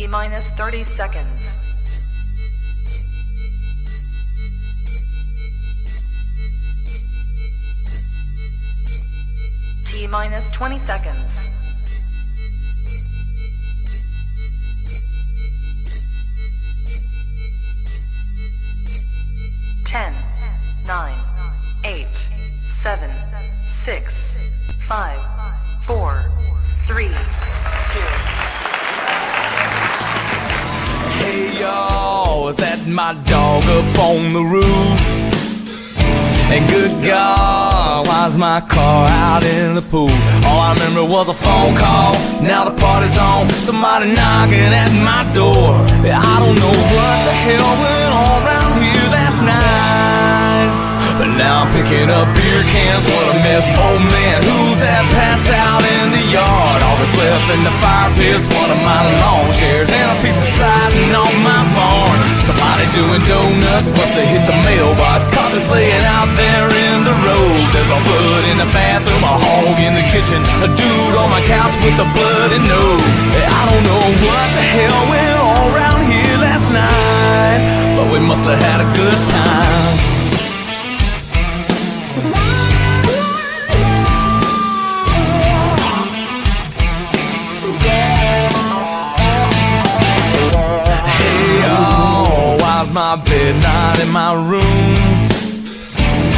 T-minus 30 seconds. T-minus 20 seconds. Ten, 9, 8, 7, 6, 5, 4, 3, 2. Hey y'all, is that my dog up on the roof? And good God, why's my car out in the pool? All I remember was a phone call, now the party's on, somebody knocking at my door. I don't know what the hell went on around here last night, but now I'm picking up beer cans, what a mess. Oh man, who's that passed out in the yard? All that's left in the fire pit's one of my lawn chairs and a piece of siding on my barn. Somebody doing donuts must have hit the mailbox, cause it's laying out there in the road. There's a blood in the bathroom, a hog in the kitchen, a dude on my couch with a bloody nose. I don't know what the hell went on around here last night, but we must have had a good time. My bed, not in my room.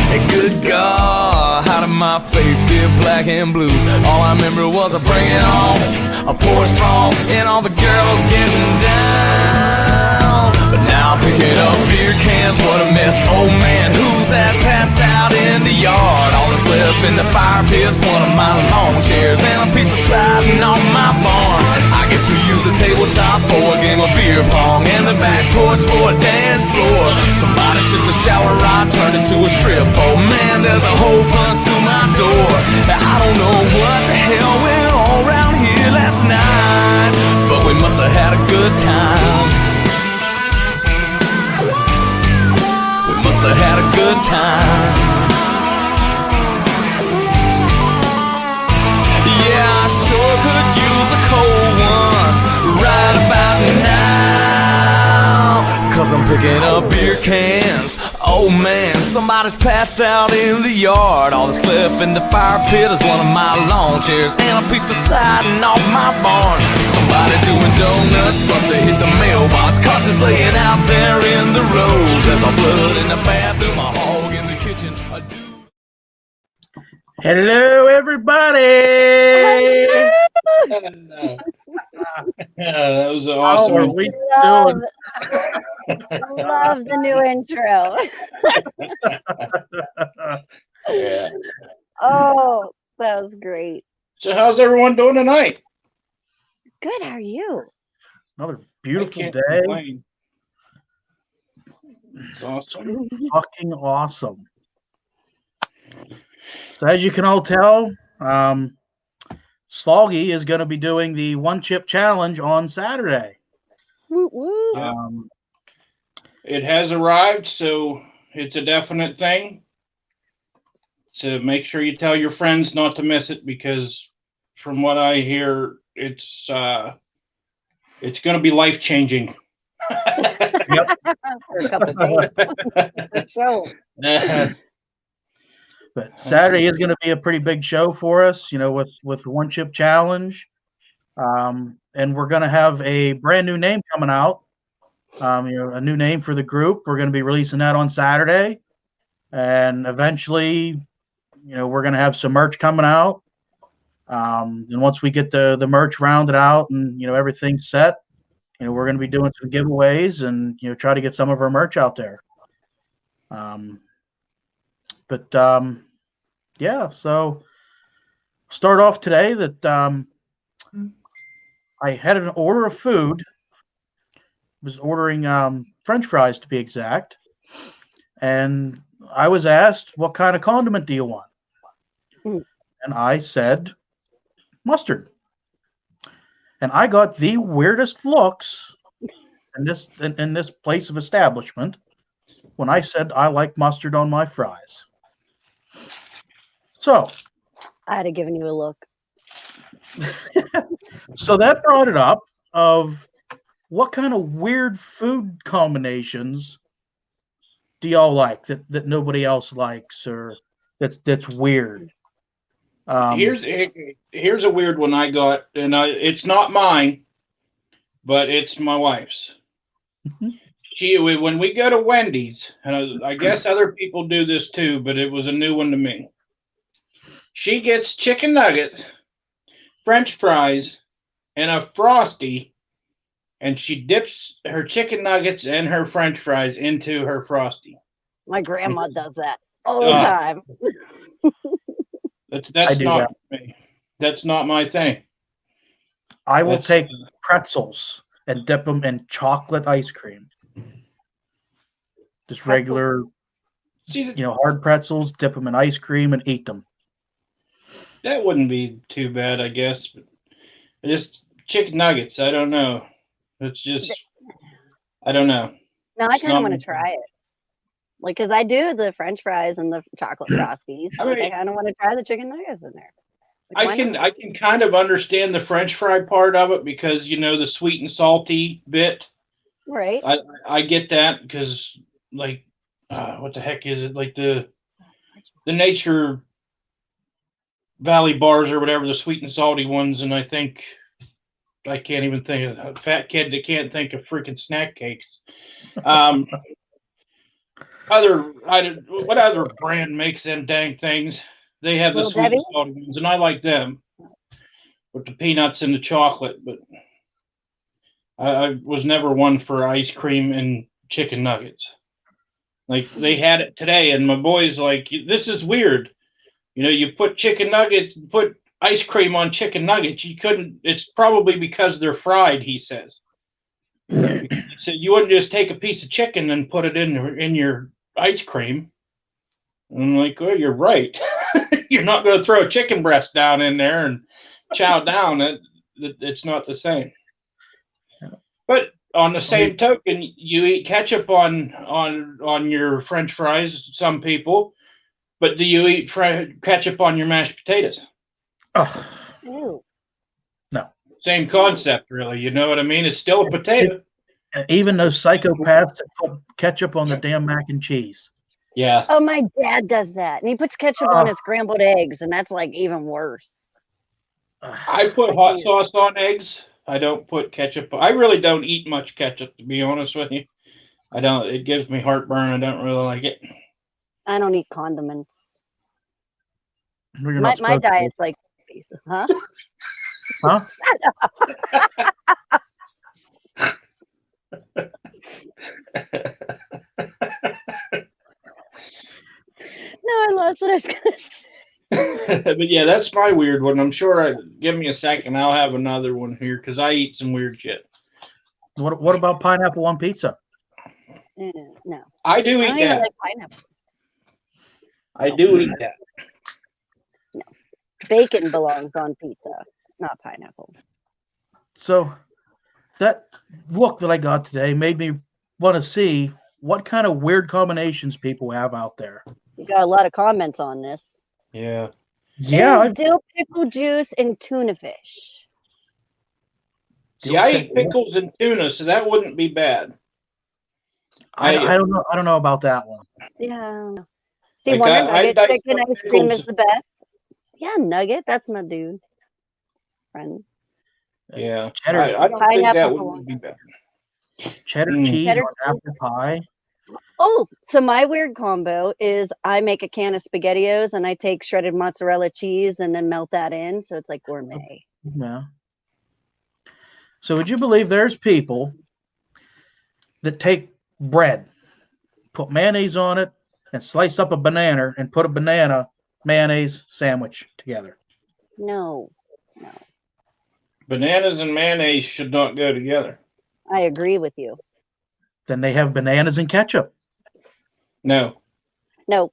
Hey, good God, how did my face get black and blue? All I remember was a bring it on, a porch sprawl, and all the girls getting down. But now I'm picking up beer cans, what a mess. Oh man, who's that passed out in the yard? All that's left in the fire pit's one of my lawn chairs and a piece of siding on my barn. I guess we use the tabletop for a game of beer pong and the back porch for a dance floor. Somebody took the shower rod, turned it to a strip. Oh man, there's a hole punched through my door. I don't know what the hell went on around here last night, but we must have had a good time. We must have had a good time. Yeah, I sure could use a cold one right about now, cause I'm picking up beer cans. Oh man, somebody's passed out in the yard. All that's left in the fire pit is one of my lawn chairs and a piece of siding off my barn. Somebody doing donuts must have hit the mailbox, cause it's laying out there in the road. There's a blood in the bathroom, a hog in the kitchen, a dude. Hello, everybody. That was awesome. How are we doing? Love the new intro. Yeah. Oh, that was great. So how's everyone doing tonight? Good. How are you? Another I beautiful can't day. complain. It's awesome. Fucking awesome. So as you can all tell, Sloggy is going to be doing the one chip challenge on Saturday. Woo woo. Yeah. It has arrived, so it's a definite thing. So make sure you tell your friends not to miss it, because from what I hear, it's going to be life changing. Yep. For a couple days. For sure. But Saturday is going to be a pretty big show for us, you know, with the one chip challenge. And we're going to have a brand new name coming out. A new name for the group. We're going to be releasing that on Saturday. And eventually, we're going to have some merch coming out. And once we get the merch rounded out and, everything's set, we're going to be doing some giveaways and, try to get some of our merch out there. Yeah, so start off today that I had an order of food. Was ordering French fries to be exact, and I was asked, "What kind of condiment do you want?" And I said, "Mustard." And I got the weirdest looks in this place of establishment when I said I like mustard on my fries. So I'd have given you a look. so that brought it up of what kind of weird food combinations do y'all like that nobody else likes, or that's weird? Um, Here's a weird one I got, and it's not mine, but it's my wife's. Mhm. When we go to Wendy's, and I guess other people do this too, but it was a new one to me. She gets chicken nuggets, French fries, and a Frosty, and she dips her chicken nuggets and her French fries into her Frosty. My grandma does that all the Uh, time. I that's do not that. me. That's not my thing. I will That's take pretzels and dip them in chocolate ice cream. Just Pretzels. regular, see hard pretzels, dip them in ice cream and eat them. that wouldn't be too bad, I guess. But just chicken nuggets. I don't know. It's just I don't know. Now I It's kind of not want my to try it. Like, because I do the French fries and the chocolate frosties. I Like, I mean, kind of want to try the chicken nuggets in there. Like, why not? I can kind of understand the French fry part of it because the sweet and salty bit. Right. I get that because like what the heck is it like the Nature Valley bars or whatever, the sweet and salty ones, and I think I can't even think of a fat kid that can't think of freaking snack cakes. Um, what other brand makes them dang things? They have the Little sweet Debbie? and salty ones, and I like them with the peanuts and the chocolate. But I was never one for ice cream and chicken nuggets. Like they had it today, and my boy's like, "This is weird." You put chicken nuggets, put ice cream on chicken nuggets. You couldn't. It's probably because they're fried. He says. He said you wouldn't just take a piece of chicken and put it in your ice cream. And I'm like, well, you're right. You're not going to throw a chicken breast down in there and chow down. It's not the same. But on the same token, you eat ketchup on your French fries. Some people, but do you eat ketchup on your mashed potatoes? Oh, Ew. no. Same concept, really. You know what I mean? It's still a potato. And even those psychopaths that put ketchup on their damn mac and cheese. Yeah. Oh, my dad does that. And he puts ketchup on his scrambled eggs, and that's like even worse. I put hot sauce on eggs. I don't put ketchup. I really don't eat much ketchup, to be honest with you. I don't. It gives me heartburn. I don't really like it. I don't eat condiments. Well, you're My not supposed to. diet's like, huh? Huh? No, I lost what I was gonna say. But yeah, that's my weird one. I'm sure. Give me a second. I'll have another one here because I eat some weird shit. What about pineapple on pizza? No, I do I eat don't even that. like pineapple. I do eat that. No, bacon belongs on pizza, not pineapple. So that look that I got today made me want to see what kind of weird combinations people have out there. You got a lot of comments on this. Yeah. Yeah, Ew, dill pickle juice and tuna fish. See, I eat pickles and tuna, so that wouldn't be bad. I don't know. I don't know about that one. Yeah. See, Like, Wonder Nugget I chicken put ice cream is pickles- the best. Yeah, Nugget, that's my dude. Friend. Yeah. Cheddar, I don't think that Pineapple would be bad. cheddar Mm. cheese Cheddar on apple pie. Oh, so my weird combo is I make a can of SpaghettiOs and I take shredded mozzarella cheese and then melt that in, so it's like gourmet. Yeah. So would you believe there's people that take bread, put mayonnaise on it, and slice up a banana and put a banana mayonnaise sandwich together? No. Bananas and mayonnaise should not go together. I agree with you. Then they have bananas and ketchup. No. No.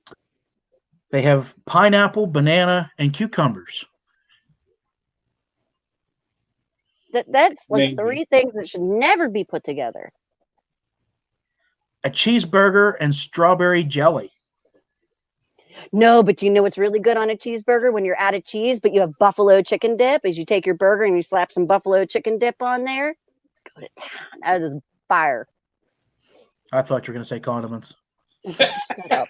They have pineapple, banana, and cucumbers. That's like Maybe. 3 things that should never be put together. A cheeseburger and strawberry jelly. No, but you know what's really good on a cheeseburger when you're out of cheese, but you have buffalo chicken dip? Is you take your burger and you slap some buffalo chicken dip on there. go to town. That is fire. I thought you were going to say condiments. Shut up.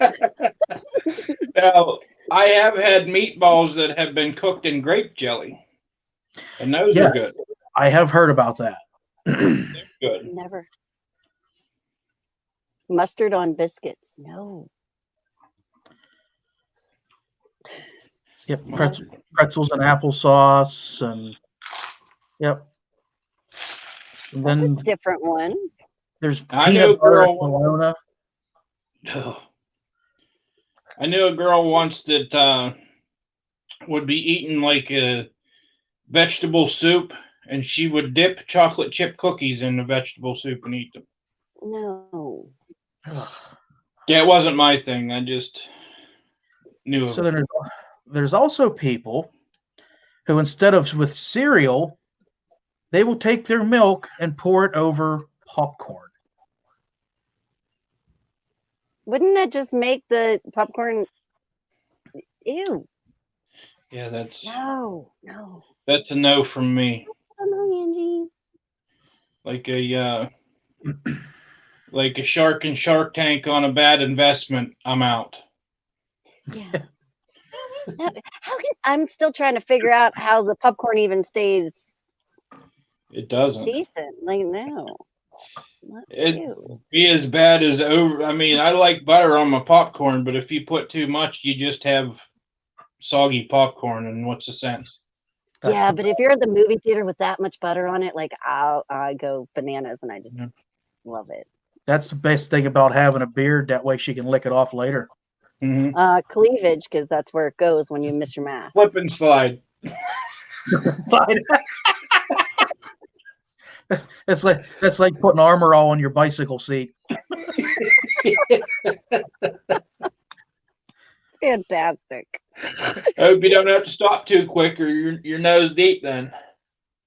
Now, I have had meatballs that have been cooked in grape jelly, and those Yeah. are good. I have heard about that. Good. Never. Mustard on biscuits. No. Yep, pretzels and applesauce, and yep. And That's a then different one. there's I knew a peanut butter girl. bologna. I knew a girl once that would be eating like a vegetable soup, and she would dip chocolate chip cookies in the vegetable soup and eat them. No. Yeah, it wasn't my thing. I just knew of So it. then there's also people who, instead of with cereal, they will take their milk and pour it over popcorn. Wouldn't that just make the popcorn? Ew. Yeah, that's No. a no from me. Come on, Angie. Like a shark in Shark Tank on a bad investment. I'm out. Yeah. Now, I'm still trying to figure out how the popcorn even stays It doesn't. decent. Like, no. It Ew. be as bad as over. I mean, I like butter on my popcorn, but if you put too much, you just have soggy popcorn. And what's the sense? Yeah, but if you're at the movie theater with that much butter on it, like I go bananas and I just love it. That's the best thing about having a beard. That way she can lick it off later. Mm-hmm. Cleavage, because that's where it goes when you miss your math. Flip and slide. That's like putting armor all on your bicycle seat. Fantastic. I hope you don't have to stop too quick, or your nose deep then.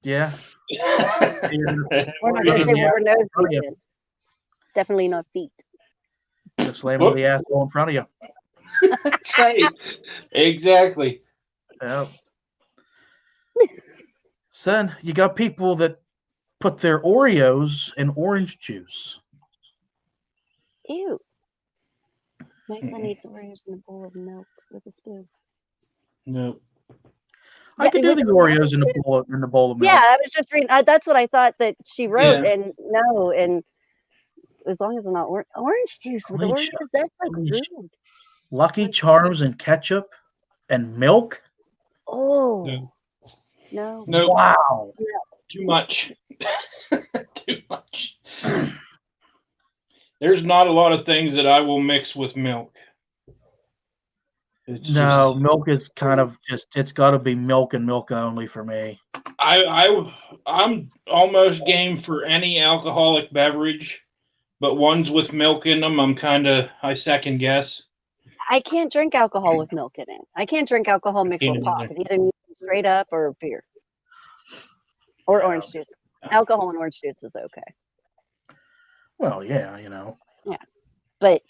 Yeah. We're not gonna say we're nose deep in. It's definitely not feet. Just slam on the asshole in front of you. Right. Exactly. Yeah. Son, you got people that put their Oreos in orange juice. Ew. My son eats Oreos in a bowl of milk with a spoon. No. I could do the Oreos in the bowl of milk. Yeah, I was just reading. That's what I thought that she wrote, and no, and as long as it's not orange juice with Oreos, that's like rude. Lucky Charms and ketchup and milk. Oh no! Wow! Too much. Too much. There's not a lot of things that I will mix with milk. Milk is kind of it's got to be milk and milk only for me. I'm almost game for any alcoholic beverage, but ones with milk in them, I second guess. I can't drink alcohol with milk in it. I can't drink alcohol mixed with pop. It either needs straight up or beer or orange juice. Alcohol and orange juice is okay. Well, yeah, Yeah, but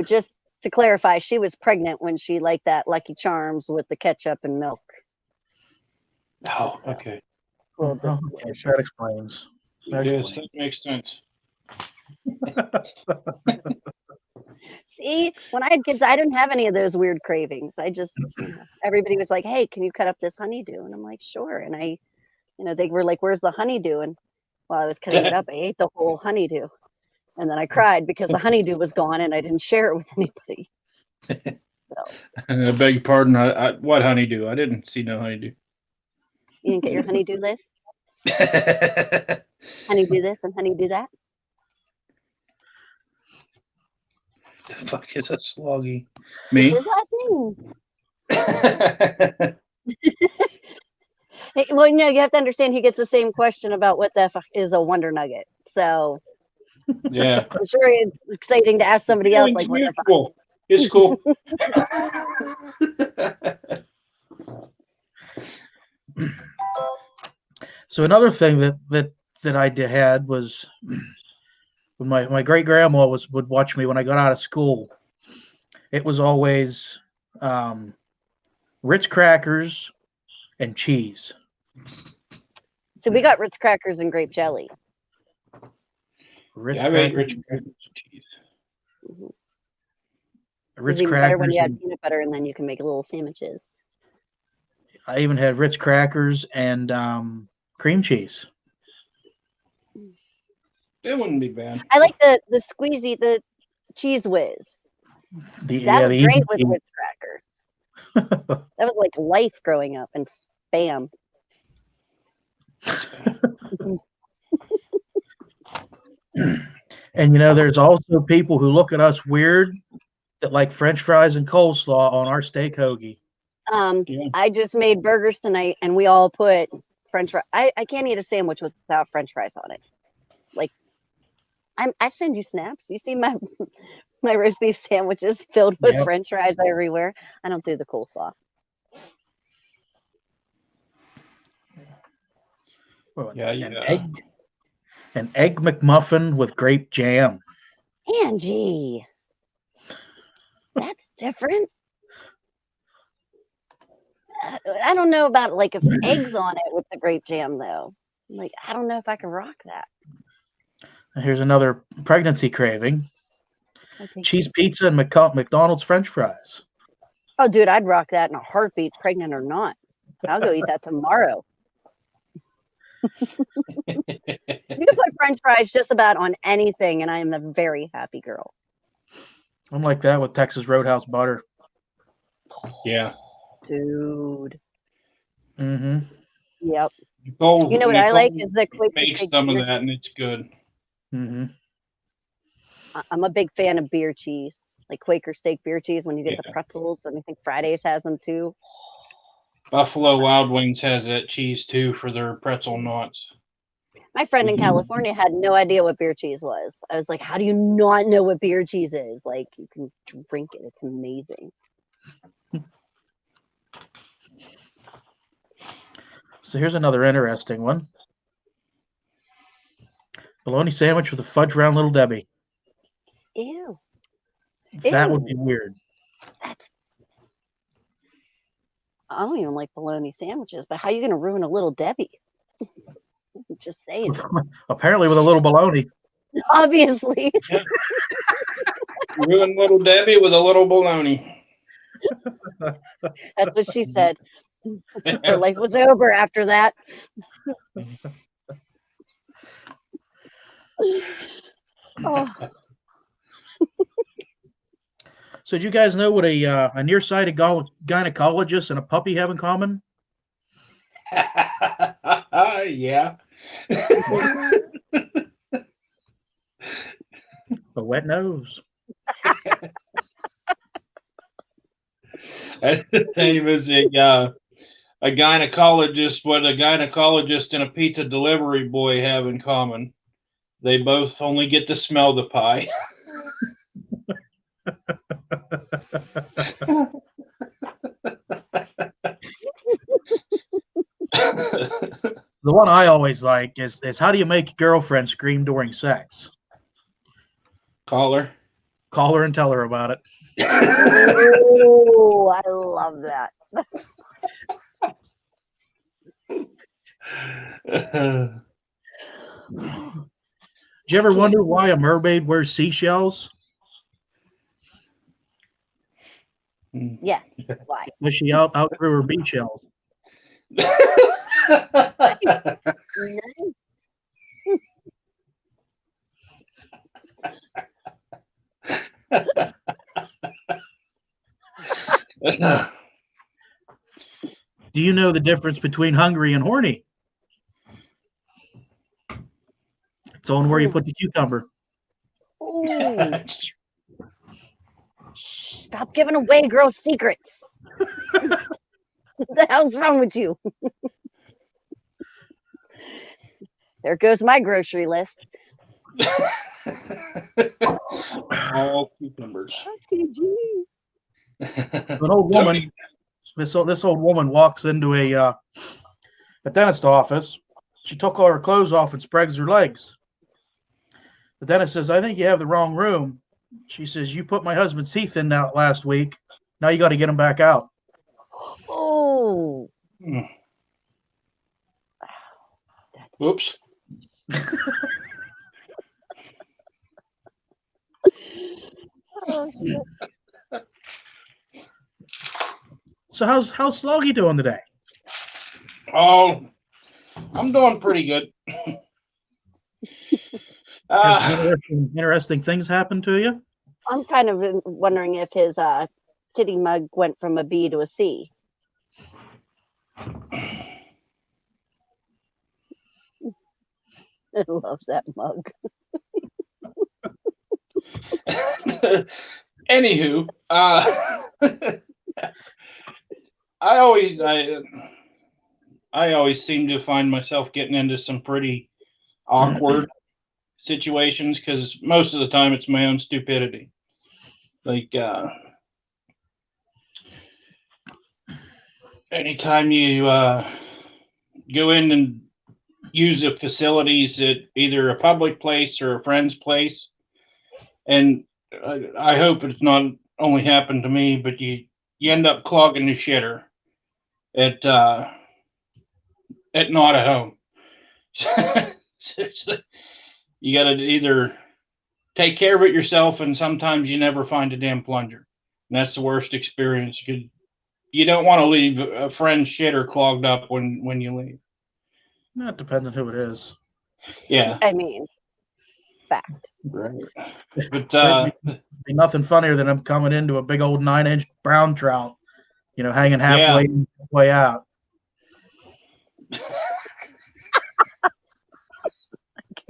just to clarify, she was pregnant when she liked that Lucky Charms with the ketchup and milk. Oh, okay. Well, that explains. Yes, that makes sense. See, when I had kids, I didn't have any of those weird cravings. I just, everybody was like, "Hey, can you cut up this honeydew?" And I'm like, "Sure." And I, they were like, "Where's the honeydew?" And while I was cutting it up, I ate the whole honeydew. And then I cried because the honeydew was gone and I didn't share it with anybody. So. I beg your pardon. What honeydew? I didn't see no honeydew. You didn't get your honeydew list? Honeydew this and honeydew that? The fuck is that sloggy? Me? It's his last name. Well, you have to understand he gets the same question about what the fuck is a Wonder Nugget. So yeah, I'm sure it's exciting to ask somebody else like, what the fuck? It's cool. So another thing that I had was when my great grandma would watch me when I got out of school. It was always Ritz crackers and cheese. So we got Ritz crackers and grape jelly. Ritz Yeah, I've ate crackers. Ritz crackers with cheese. Ritz It's even better when crackers. you add And, peanut butter and then you can make little sandwiches. I even had Ritz crackers and cream cheese. It wouldn't be bad. I like the squeezy, the cheese whiz. That was the great easy with cheese. Ritz crackers. That was like life growing up, and spam. And there's also people who look at us weird that like French fries and coleslaw on our steak hoagie. Yeah. I just made burgers tonight, and we all put French fries. I can't eat a sandwich without French fries on it. Like, I send you snaps. You see my my roast beef sandwiches filled with Yep. French fries everywhere. I don't do the coleslaw. Yeah, An egg McMuffin with grape jam. Angie, that's different. I don't know about like if eggs on it with the grape jam though. Like, I don't know if I can rock that. Here's another pregnancy craving. I think Cheese she's- pizza and McDonald's French fries. Oh, dude, I'd rock that in a heartbeat, pregnant or not. I'll go eat that tomorrow. You can put French fries just about on anything, and I am a very happy girl. I'm like that with Texas Roadhouse butter. Yeah. Dude. Mm-hmm. Yep. Nicole, You know what I like Nicole is the Quaker makes steak some beer of that, and it's good. Mm-hmm. I'm a big fan of beer cheese, like Quaker steak beer cheese when you get the Yeah. pretzels, and I think Fridays has them too. Buffalo Wild Wings has that cheese too for their pretzel knots. My friend in California had no idea what beer cheese was. I was like, how do you not know what beer cheese is? Like, you can drink it. It's amazing. So here's another interesting one. Bologna sandwich with a fudge round Little Debbie. Ew. That would Ew. be weird. That's. I don't even like bologna sandwiches, but how are you going to ruin a Little Debbie? Just saying. Apparently with a little bologna. Obviously. Ruin Little Debbie with a little bologna. That's what she said. Her life was over after that. Oh, So do you guys know what a nearsighted gynecologist and a puppy have in common? Yeah. A wet nose. That's the same as a gynecologist. What a gynecologist and a pizza delivery boy have in common. They both only get to smell the pie. The one I always like is how do you make your girlfriend scream during sex? Caller. Call her and tell her about it. oh, I love that. Did you ever wonder why a mermaid wears seashells? Yes. Why? Was she outgrew her beach shells? Do you know the difference between hungry and horny? It's on where you put the cucumber. Ooh. Shh, stop giving away girls' secrets. What the hell's wrong with you? There goes my grocery list. All cucumbers. TG. An old woman. This old woman walks into a dentist office. She took all her clothes off and spreads her legs. The dentist says, "I think you have the wrong room." She says, "You put my husband's teeth in out last week. Now you got to get them back out." Oh. Mm. Whoops. Oh, shit. So how's Sloggy doing today? Oh, I'm doing pretty good. Have some interesting things happen to you? I'm kind of wondering if his titty mug went from a B to a C. I love that mug. Anywho, I always seem to find myself getting into some pretty awkward situations because most of the time it's my own stupidity. Like anytime you go in and use the facilities at either a public place or a friend's place, and I hope it's not only happened to me, but you end up clogging the shitter at not at home. You got to either take care of it yourself, and sometimes you never find a damn plunger. And that's the worst experience. You don't want to leave a friend's shitter clogged up when you leave. That depends on who it is. Yeah. I mean, fact. Right. But There'd be nothing funnier than him coming into a big old 9-inch brown trout, hanging halfway out.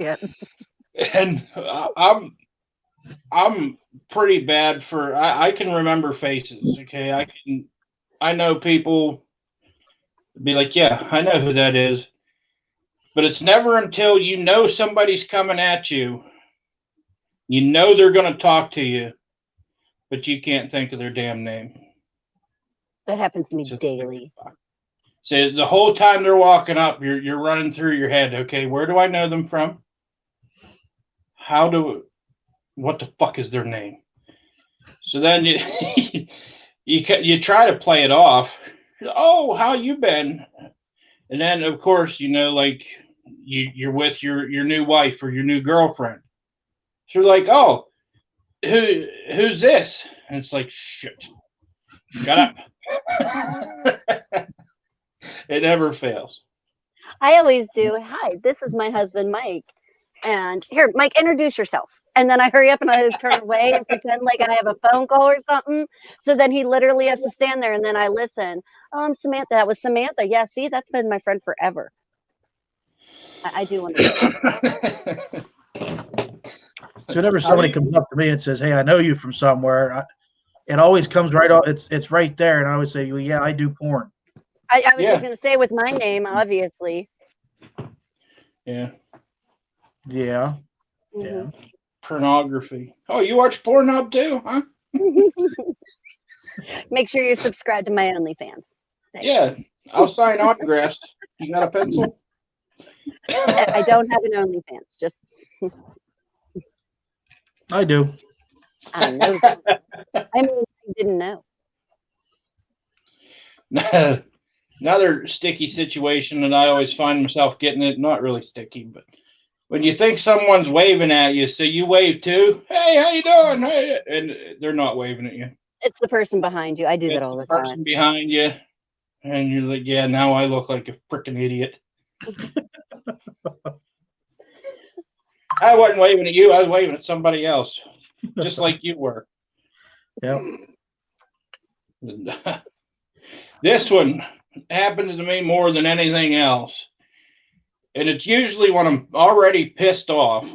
Can't. And I'm pretty bad for I can remember faces. Okay, I know people be like, yeah, I know who that is. But it's never until you know somebody's coming at you, they're going to talk to you, but you can't think of their damn name. That happens to me daily. So the whole time they're walking up, you're running through your head. Okay, where do I know them from? What the fuck is their name? So then you try to play it off. Oh, how you been? And then of course, like you're with your new wife or your new girlfriend. So you're like, oh, who's this? And it's like, shut up. It never fails. I always do. Hi, this is my husband, Mike. And here, Mike, introduce yourself. And then I hurry up and I turn away and pretend like I have a phone call or something. So then he literally has to stand there and then I listen. Oh, I'm Samantha. That was Samantha. Yeah, see, that's been my friend forever. I do understand. So whenever somebody comes up to me and says, "Hey, I know you from somewhere," it always comes right off. It's right there, and I always say, "Well, yeah, I do porn." I was just going to say with my name, obviously. Yeah. Yeah. Mm-hmm. Yeah. Pornography. Oh, you watch Pornhub too, huh? Make sure you subscribe to my OnlyFans. Thanks. Yeah, I'll sign autographs. You got a pencil? I don't have an OnlyFans. Just I do. I know. I mean, I didn't know. Another sticky situation that I always find myself getting it. Not really sticky, but when you think someone's waving at you, so you wave too. Hey, how you doing? Hey, and they're not waving at you. It's the person behind you. I do that all the Person time. behind you, and you're like, yeah, now I look like a freaking idiot. I wasn't waving at you. I was waving at somebody else, just like you were. Yeah. This one happens to me more than anything else. And it's usually when I'm already pissed off.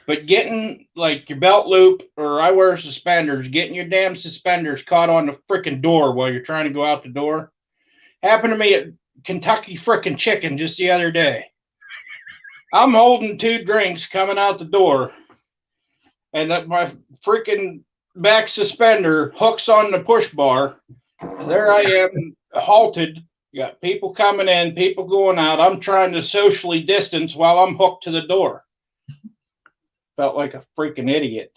But getting like your belt loop, or I wear suspenders, getting your damn suspenders caught on the freaking door while you're trying to go out the door. Happened to me at Kentucky frickin' Chicken just the other day. I'm holding 2 drinks coming out the door. And my freaking back suspender hooks on the push bar. There I am, halted. You got people coming in, people going out. I'm trying to socially distance while I'm hooked to the door. Felt like a freaking idiot.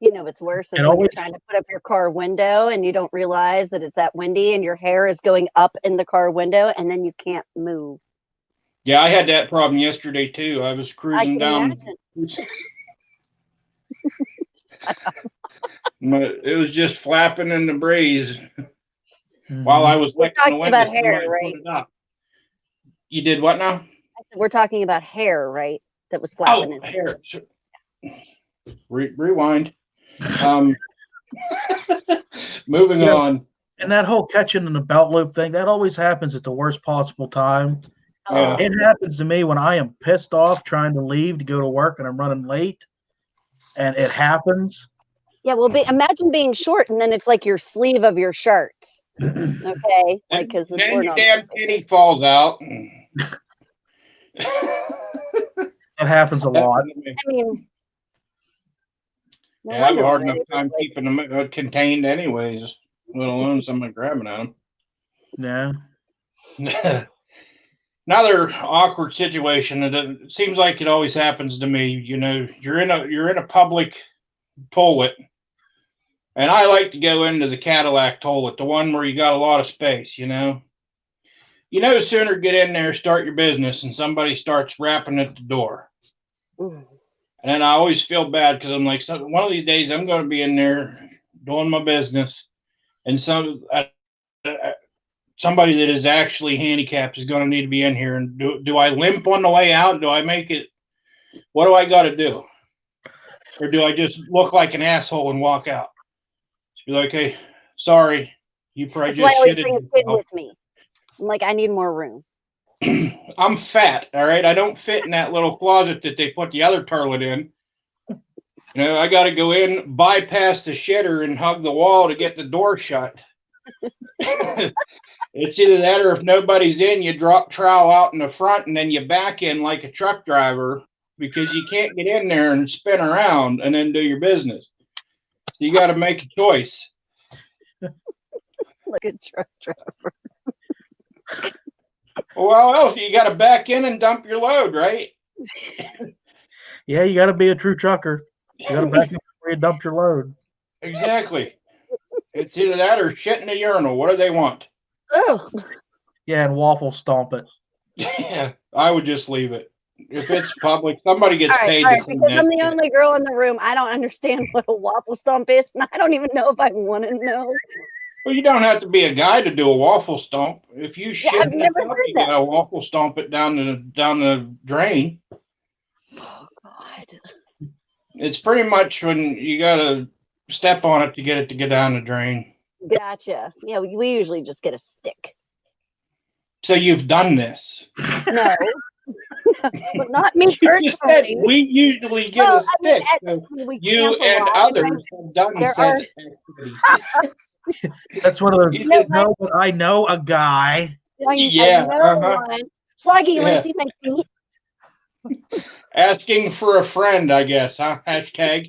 You know what's worse is when you're trying to put up your car window and you don't realize that it's that windy and your hair is going up in the car window and then you can't move. Yeah, I had that problem yesterday too. I was I cruising can down. imagine. It was just flapping in the breeze while I Mhm. was We're licking the talking window. about hair, Somebody right? put it up. You did what now? We're talking about hair, right? That was flapping. Oh, hair. Rewind. Um, moving Yeah. on. And that whole catching in the belt loop thing, that always happens at the worst possible time. Yeah. It happens to me when I am pissed off trying to leave to go to work and I'm running late, and it happens. Yeah, well, imagine being short and then it's like your sleeve of your shirt. Okay, like And because the then your doorknob's damn titty falls out. It happens a lot. I mean, no Yeah, I have a wonder hard why enough it was time like, keeping them contained, anyways. Let alone somebody grabbing at Yeah. them. Another awkward situation. It seems like it always happens to me. You know, you're in a public toilet, and I like to go into the Cadillac toilet, the one where you got a lot of space. Sooner get in there, start your business, and somebody starts rapping at the door. mm, And then I always feel bad because I'm like, one of these days I'm going to be in there doing my business, and somebody that is actually handicapped is going to need to be in here. And do I limp on the way out? Do I make it? What do I got to do? Or do I just look like an asshole and walk out? Just be like, hey, sorry, you probably that's why I just always shitted bring a kid yourself. with me. I'm like, I need more room. I'm fat, all right? I don't fit in that little closet that they put the other toilet in. I got to go in, bypass the shitter, and hug the wall to get the door shut. It's either that or if nobody's in, you drop trowel out in the front and then you back in like a truck driver because you can't get in there and spin around and then do your business. So you got to make a choice. Like a truck driver. Well, else you got to back in and dump your load, right? Yeah, you got to be a true trucker. You got to back up before you dump your load. Exactly. It's either that or shit in the urinal. What do they want? Oh, Yeah, and waffle stomp it. Yeah, I would just leave it. If it's public, somebody gets paid all to right. clean Because that I'm the shit. only girl in the room. I don't understand what a waffle stomp is, and I don't even know if I want to know. Well, you don't have to be a guy to do a waffle stomp. If you shit I've in the never cup, heard you that. gotta waffle stomp it down the drain. Oh God. It's pretty much when you gotta step on it to get down the drain. Gotcha. Yeah, we usually just get a stick. So you've done this. No, but not me You just said personally. we usually get Well, a stick. So we you camp a and lot, others have done there said are- activity. That's one of those. You No, did- No, but I know a guy. Yeah, I know uh-huh. one. Sluggy, you want Yeah. to see my feet? Asking for a friend, I guess, huh? Hashtag.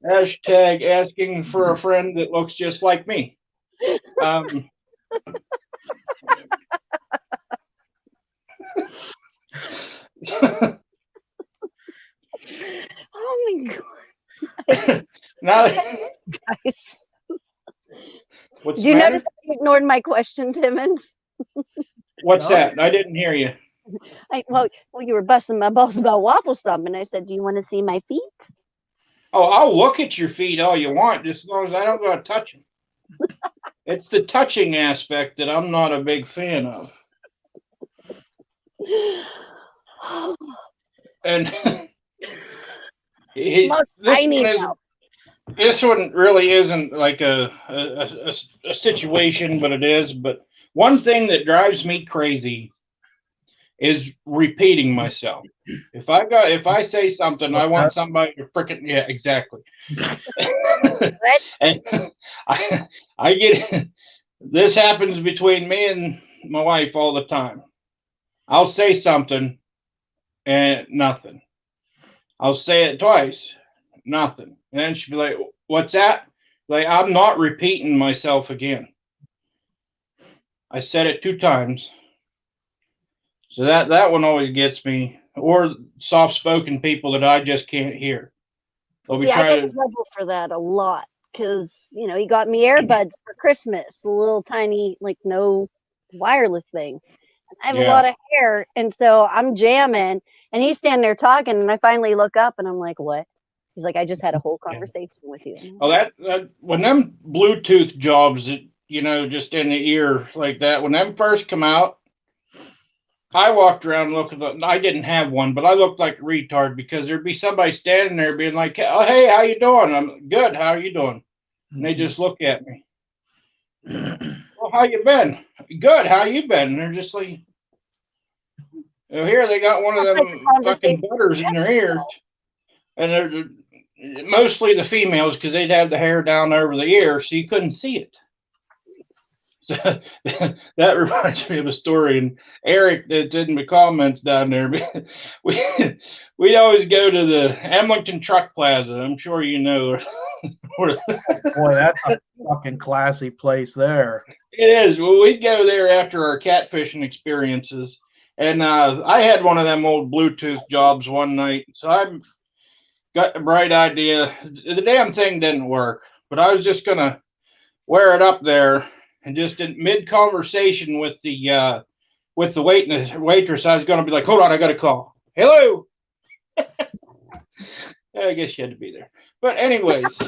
Hashtag asking for a friend that looks just like me. Oh my God, Now, guys! what's Do you the matter? notice that you ignored my question, Timmons? What's that? I didn't hear you. Well, you were busting my balls about waffle stomp, and I said, "Do you want to see my feet?" Oh, I'll look at your feet all you want, just as long as I don't go to touch them. It's the touching aspect that I'm not a big fan of. And this one really isn't like a situation, but it is. But one thing that drives me crazy is repeating myself. If I say something, I want somebody to frickin' yeah, exactly. And I get this happens between me and my wife all the time. I'll say something and nothing. I'll say it twice, nothing. And then she'll be like, "What's that?" Like, I'm not repeating myself again. I said it 2 times. So that one always gets me. Or soft-spoken people that I just can't hear. They'll be See, I trying get in trouble for that a lot because he got me earbuds for Christmas, the little tiny, like no wireless things. I have a Yeah. lot of hair, and so I'm jamming, and he's standing there talking, and I finally look up, and I'm like, "What?" He's like, "I just had a whole conversation with you." And I'm Well, that when them Bluetooth jobs, you know, just in the ear like that, when them first come out, I walked around looking. I didn't have one, but I looked like a retard because there'd be somebody standing there being like, "Oh, hey, how you doing?" I'm good. How are you doing? And they just look at me. Well, how you been? Good. How you been? And they're just like, oh, here they got one of That's like the them fucking conversation butters in their ear, and they're mostly the females because they'd have the hair down over the ear, so you couldn't see it. So that reminds me of a story. And Eric, that's in the comments down there, we'd always go to the Emlington Truck Plaza. I'm sure you know. Boy, that's a fucking classy place there. It is. Well, we'd go there after our catfishing experiences. And I had one of them old Bluetooth jobs one night. So I got the bright idea. The damn thing didn't work, but I was just going to wear it up there. And just in mid conversation with the waitress, I was going to be like, hold on, I got a call. Hello. I guess you had to be there. But anyways,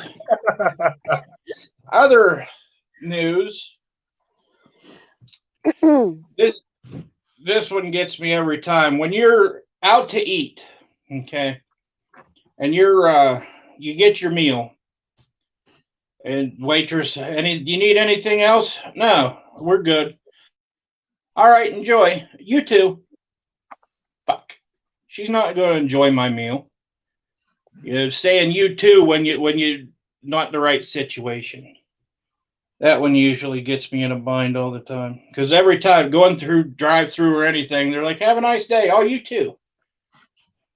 other news. This one gets me every time. When you're out to eat, okay, and you get your meal, and waitress, do you need anything else? No, we're good. All right, enjoy. You too. Fuck. She's not going to enjoy my meal. You know, saying you too when you not the right situation. That one usually gets me in a bind all the time. Because every time going through drive-through or anything, they're like, "Have a nice day." Oh, you too.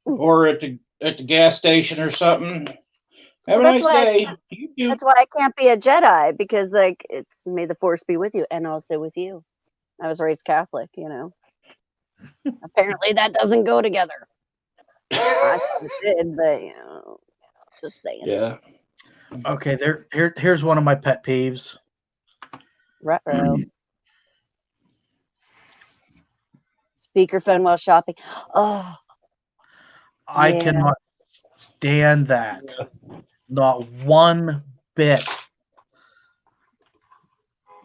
Or at the gas station or something. Have a nice day. You too. That's why I can't be a Jedi, because like it's may the Force be with you and also with you. I was raised Catholic, you know. Apparently that doesn't go together. I thought it did, but you know, just saying. Yeah. Okay, here's one of my pet peeves. Ruh-roh. Speakerphone while shopping. Oh, I yeah. cannot stand that. Not one bit.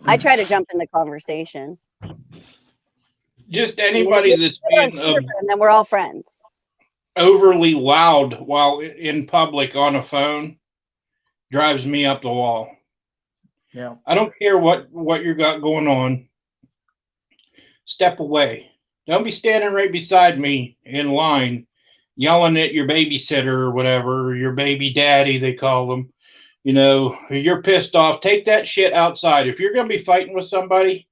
I try to jump in the conversation. Just anybody that's being and then we're all friends. overly loud while in public on a phone drives me up the wall. Yeah. I don't care what you got going on. Step away. Don't be standing right beside me in line yelling at your babysitter or whatever, or your baby daddy, they call them. You know, you're pissed off. Take that shit outside. If you're going to be fighting with somebody,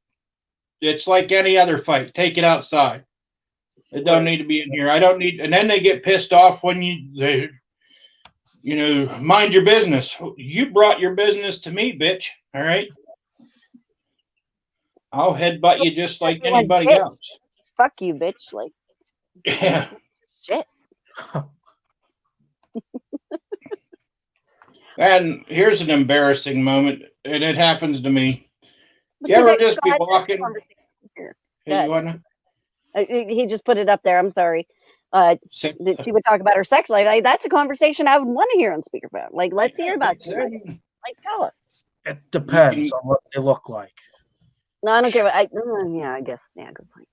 it's like any other fight. Take it outside. It don't need to be in here. I don't need. And then they get pissed off when you know, mind your business. You brought your business to me, bitch. All right. I'll headbutt you just like anybody else. Fuck you, bitch. Like, yeah. Shit. And here's an embarrassing moment, and it happens to me. You ever just be walking? Hey, you wanna? He just put it up there. I'm sorry. That she would talk about her sex life. Like, that's a conversation I would want to hear on speakerphone. Like, let's hear about you. Like, tell us. It depends on what they look like. No, I don't care. I guess. Yeah, good point.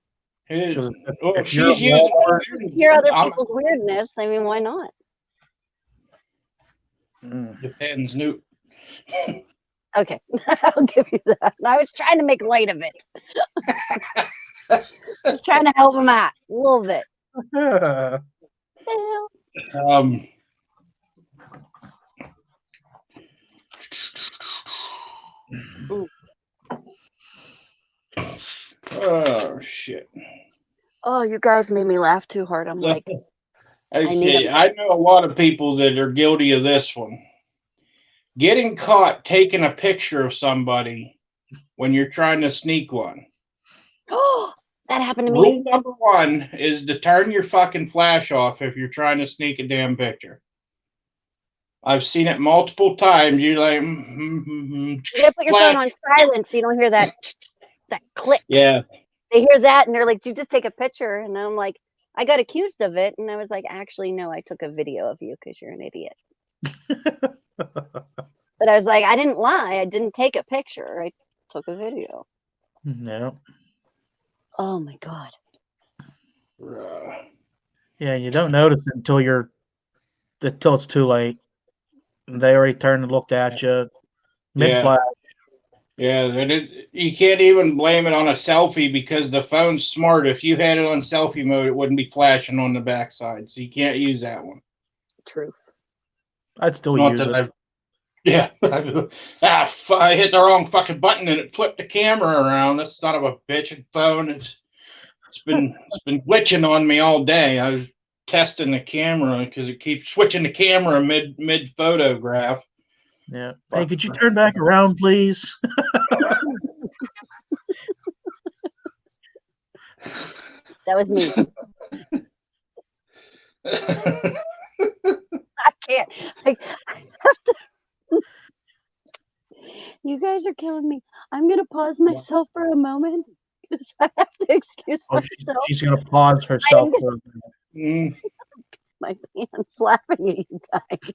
If she's using hear other people's weirdness. I mean, why not? Depends, Newt. Okay, I'll give you that. I was trying to make light of it. Just trying to help him out a little bit. Oh shit! Oh, you guys made me laugh too hard. I'm like, I know a lot of people that are guilty of this one. Getting caught taking a picture of somebody when you're trying to sneak one. Oh, that happened to me. Rule number 1 is to turn your fucking flash off if you're trying to sneak a damn picture. I've seen it multiple times. You're like, you gotta put your phone on silent so you don't hear that. that click. Yeah. They hear that and they're like, "Did you just take a picture?" And I'm like, "I got accused of it." And I was like, "Actually, no, I took a video of you because you're an idiot." But I was like, "I didn't lie. I didn't take a picture. I took a video." No. Oh my God. Yeah, you don't notice it until it's too late. They already turned and looked at you mid Yeah. flash. Yeah, you can't even blame it on a selfie because the phone's smart. If you had it on selfie mode, it wouldn't be flashing on the backside, so you can't use that one. Truth. I'd still Not use that it. I, yeah, I hit the wrong fucking button and it flipped the camera around. This son of a bitch phone. It's been glitching on me all day. I was testing the camera because it keeps switching the camera mid photograph. Yeah. Hey, could you turn back around, please? That was me. I can't. I have to. You guys are killing me. I'm gonna pause myself for a moment because I have to excuse Oh, myself. she's going to pause herself for a minute. My pants laughing at you guys.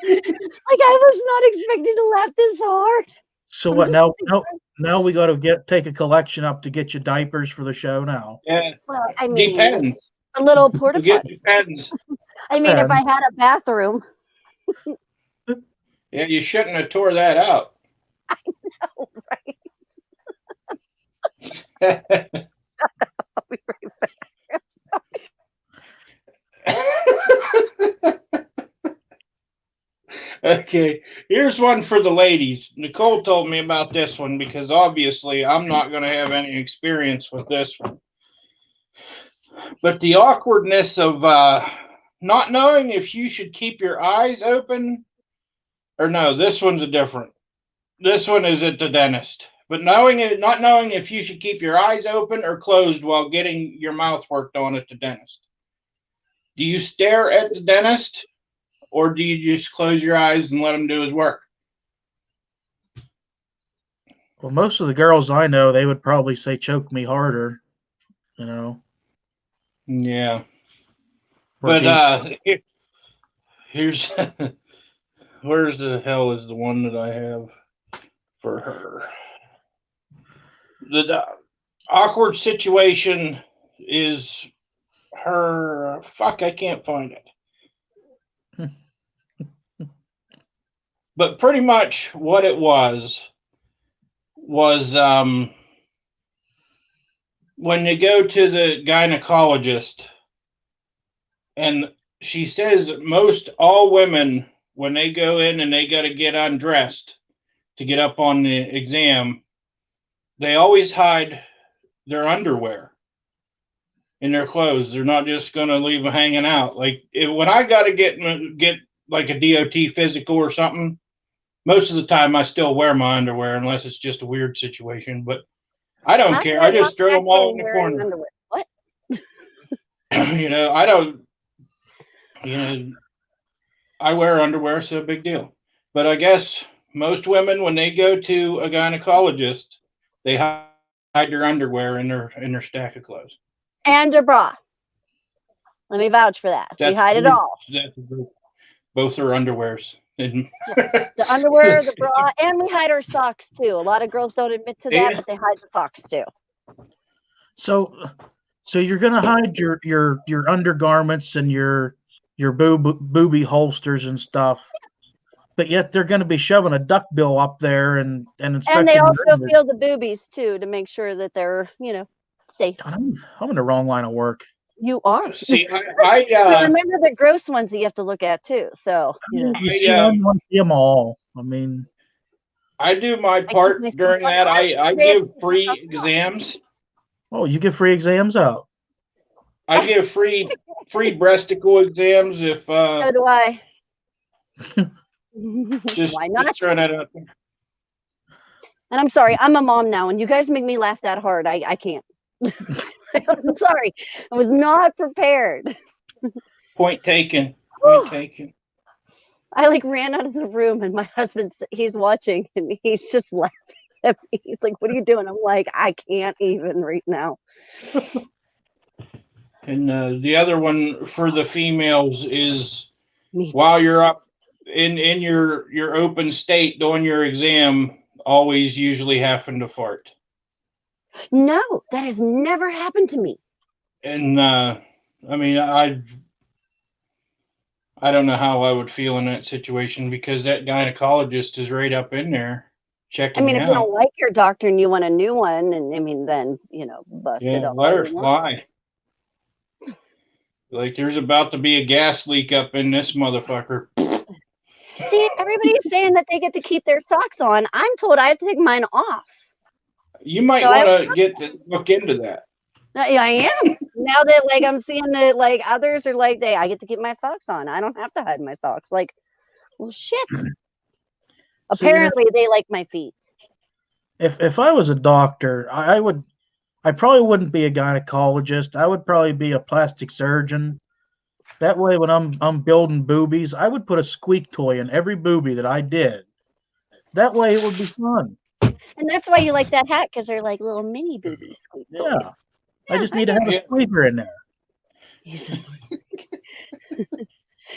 Like I was not expecting to laugh this hard. So I'm what just now? like, Now we got to take a collection up to get you diapers for the show now. Yeah, well, I mean, depends. a little porta It potty. depends. I mean, if I had a bathroom. Yeah, you shouldn't have tore that out. I know, right? I'll be right back. Okay, here's one for the ladies. Nicole told me about this one because obviously I'm not going to have any experience with this one. But the awkwardness of not knowing if you should keep your eyes open or no, this one's a different. This one is at the dentist. But not knowing if you should keep your eyes open or closed while getting your mouth worked on at the dentist. Do you stare at the dentist or do you just close your eyes and let him do his work? Well, most of the girls I know, they would probably say choke me harder, you know. Yeah. Or But here's where's the hell is the one that I have for her? The awkward situation is her. Fuck, I can't find it. But pretty much what it was when you go to the gynecologist, and she says most all women when they go in and they got to get undressed to get up on the exam, they always hide their underwear in their clothes. They're not just going to leave them hanging out. Like when I got to get like a DOT physical or something, most of the time I still wear my underwear unless it's just a weird situation. But I don't care. I just throw them all in the corner. Underwear. What? I don't. I wear underwear, so big deal. But I guess most women, when they go to a gynecologist, they hide their underwear in their stack of clothes. And a bra. Let me vouch for that. We hide it all. Both are underwears. The underwear, the bra, and we hide our socks too. A lot of girls don't admit to that, but they hide the socks too. So you're gonna hide your undergarments and your booby holsters and stuff, but yet they're gonna be shoving a duck bill up there and inspecting. And they also feel the boobies too to make sure that they're safe. I'm in the wrong line of work. You are. See, But remember the gross ones that you have to look at too. So You see, I want to see them all. I mean, I do my part during that. I give free exams. Oh, you give free exams out. I give free breasticle exams if. So do I. Why not? Just throw that out there. And I'm sorry, I'm a mom now, and you guys make me laugh that hard. I can't. I'm sorry. I was not prepared. Point taken. Point taken. I ran out of the room, and my husband, he's watching, and he's just laughing at me. He's like, "What are you doing?" I'm like, "I can't even right now." And the other one for the females is Me too. while you're up in your open state doing your exam, always usually having to fart. No, that has never happened to me. And I mean, I don't know how I would feel in that situation because that gynecologist is right up in there I checking mean, you if you out. don't like your doctor and you want a new one, and I mean, then bust it Yeah, all let her you want. fly. Like there's about to be a gas leak up in this motherfucker. See, everybody's saying that they get to keep their socks on. I'm told I have to take mine off. You might So want to look into that. I am now that like I'm seeing that like others are like I get to keep my socks on. I don't have to hide my socks. Like, well, shit. So, Apparently, they like my feet. if I was a doctor, I probably wouldn't be a gynecologist. I would probably be a plastic surgeon. That way, when I'm building boobies, I would put a squeak toy in every boobie that I did. That way, it would be fun. And that's why you like that hat, because they're like little mini boobies squeak toys. Yeah, I just I need to have get a squeaker in there.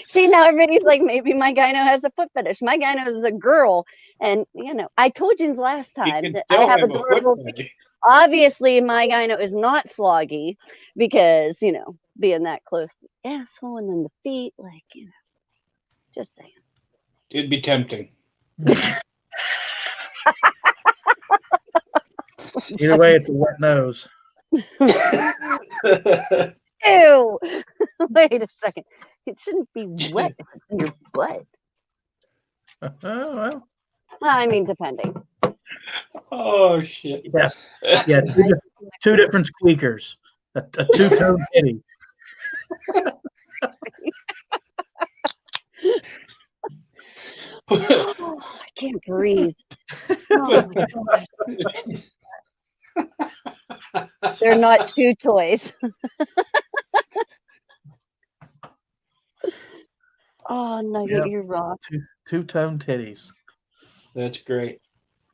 See, now everybody's like, maybe my gyno has a foot fetish. My gyno is a girl, and I told you last You time can that still I have have a foot adorable. fetish. Obviously, my gyno is not sloggy because being that close to the asshole and then the feet, like just saying. It'd be tempting. Either way, it's a wet nose. Ew! Wait a second. It shouldn't be wet if it's in your butt. Well, I mean, depending. Oh shit. yeah, two different squeakers, a two-tone kitty. Oh, I can't breathe. Oh my god. They're not chew toys. Oh no, Yep. you're wrong. Two-tone titties. That's great.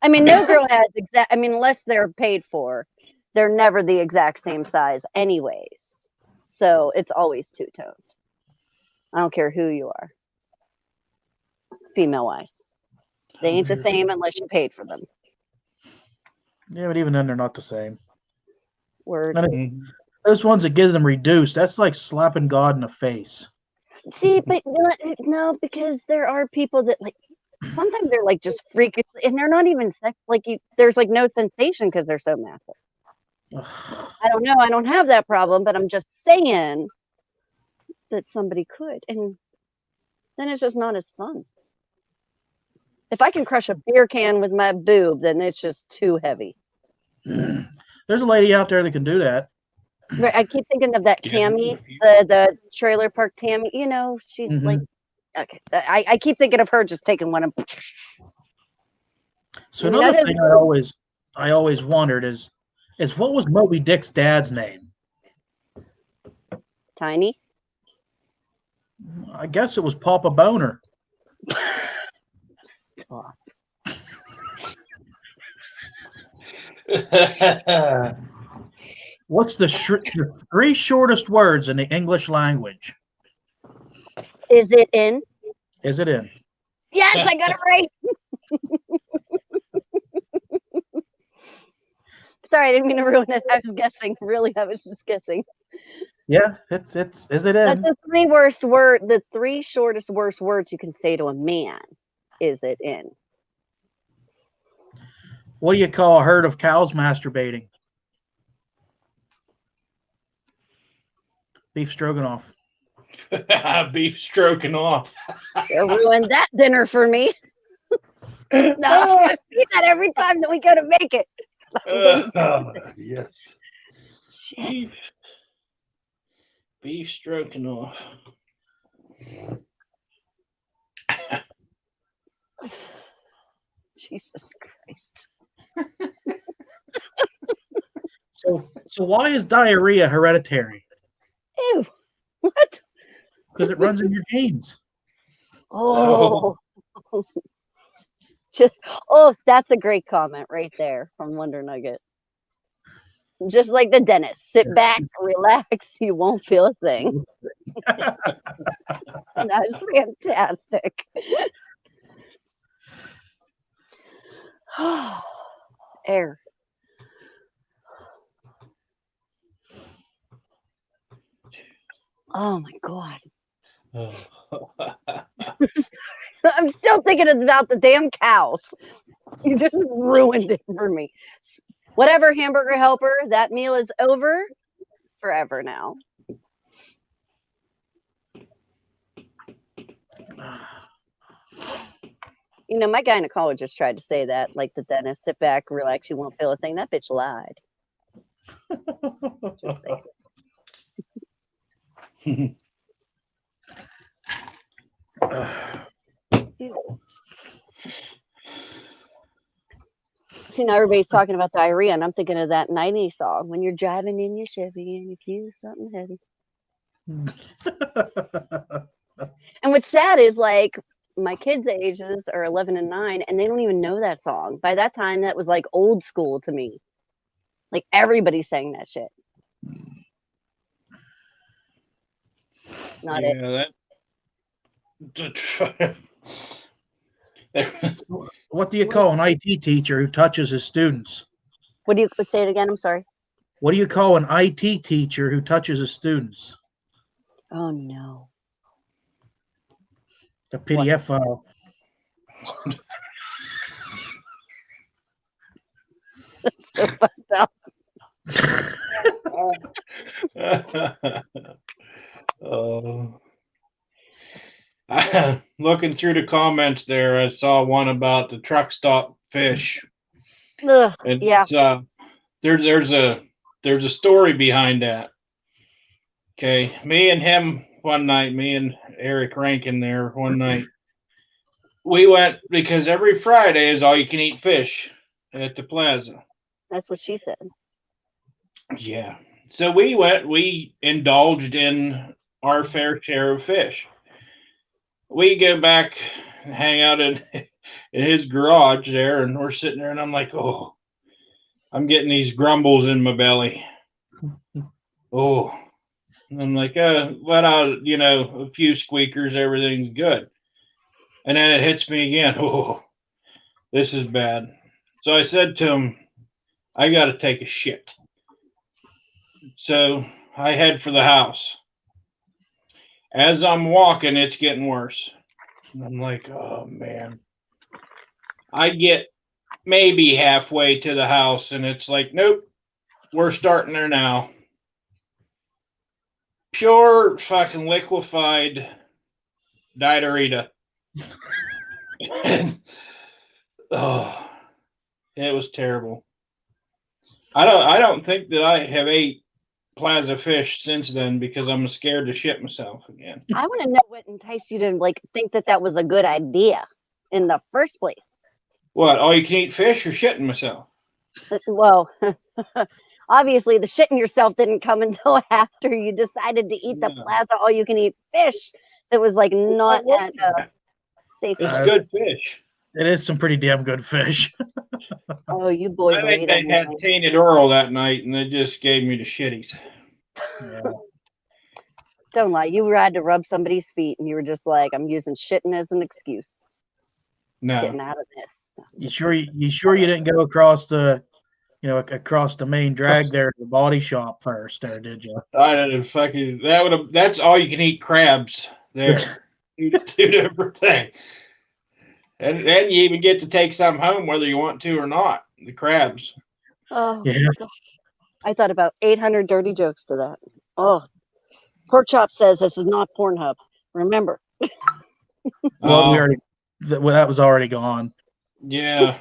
I mean, no girl has unless they're paid for, they're never the exact same size anyways. So it's always two-toned. I don't care who you are. Female wise. They ain't the same unless you paid for them. Yeah, but even then, they're not the same. Word. Those ones that get them reduced, that's like slapping God in the face. See, but no, because there are people that like sometimes they're like just freakish, and they're not even there's like no sensation because they're so massive. I don't know. I don't have that problem, but I'm just saying that somebody could, and then it's just not as fun. If I can crush a beer can with my boob, then it's just too heavy. There's a lady out there that can do that. Right, I keep thinking of that Tammy, the trailer park Tammy. She's like, okay. I keep thinking of her just taking one and. So another thing I always wondered is what was Moby Dick's dad's name? Tiny. I guess it was Papa Boner. Stop. What's the three shortest words in the English language? Is it in? Is it in? Yes, I got it right. Sorry, I didn't mean to ruin it. I was guessing. Really, I was just guessing. Yeah, it's is it in? That's the three shortest worst words you can say to a man. Is it in? What do you call a herd of cows masturbating? Beef stroganoff. Beef stroking off. You ruined that dinner for me. No, I see that every time that we go to make it. Yes. Shit. Beef stroking off. Jesus Christ. So why is diarrhea hereditary? Ew. What? Because it runs in your genes. Oh. Oh, that's a great comment right there from Wonder Nugget. Just like the dentist, sit back, relax, you won't feel a thing. That's fantastic. Air. Oh my God. I'm still thinking about the damn cows. You just ruined it for me. Whatever, Hamburger Helper, that meal is over forever now. You know, my gynecologist tried to say that, like the dentist, sit back, relax, you won't feel a thing. That bitch lied. Just saying. See, now everybody's talking about diarrhea, and I'm thinking of that 90s song, when you're driving in your Chevy and you feel something heavy. And what's sad is, like, my kids' ages are 11 and 9, and they don't even know that song. By that time, that was like old school to me. Like, everybody sang that shit. Not it. What do you call an IT teacher who touches his students? Let's say it again? I'm sorry. What do you call an IT teacher who touches his students? Oh, no. A PDF file. So fucked up. Looking through the comments there, I saw one about the truck stop fish. Ugh, And yeah. there's a story behind that. Okay, me and Eric Rankin there one night, we went because every Friday is all you can eat fish at the plaza. That's what she said. Yeah. So we indulged in our fair share of fish. We go back and hang out in his garage there, and we're sitting there, and I'm like, oh, I'm getting these grumbles in my belly. Oh, and I'm like, let out, a few squeakers, everything's good. And then it hits me again. Oh, this is bad. So I said to him, I got to take a shit. So I head for the house. As I'm walking, it's getting worse. And I'm like, oh, man. I get maybe halfway to the house, and it's like, nope, we're starting there now. Pure fucking liquefied diarrhea. Oh, it was terrible. I don't think that I have ate plaza fish since then because I'm scared to shit myself again. I want to know what enticed you to think that was a good idea in the first place. What? All you can eat fish or shitting myself? Well, obviously the shitting yourself didn't come until after you decided to eat the plaza all you can eat fish. That was not at safe. It's good fish. It is some pretty damn good fish. Oh, you boys! I think they had tainted oral that night, and they just gave me the shitties. Yeah. Don't lie. You had to rub somebody's feet, and you were just like, "I'm using shitting as an excuse." No. Getting out of this. You sure you didn't go across the main drag there to the body shop first, there, did you? I didn't fucking that's all you can eat crabs there. Two different things. And you even get to take some home whether you want to or not. The crabs. Oh, yeah. I thought about 800 dirty jokes to that. Oh, Pork Chop says this is not Pornhub. Remember. Well, that was already gone. Yeah.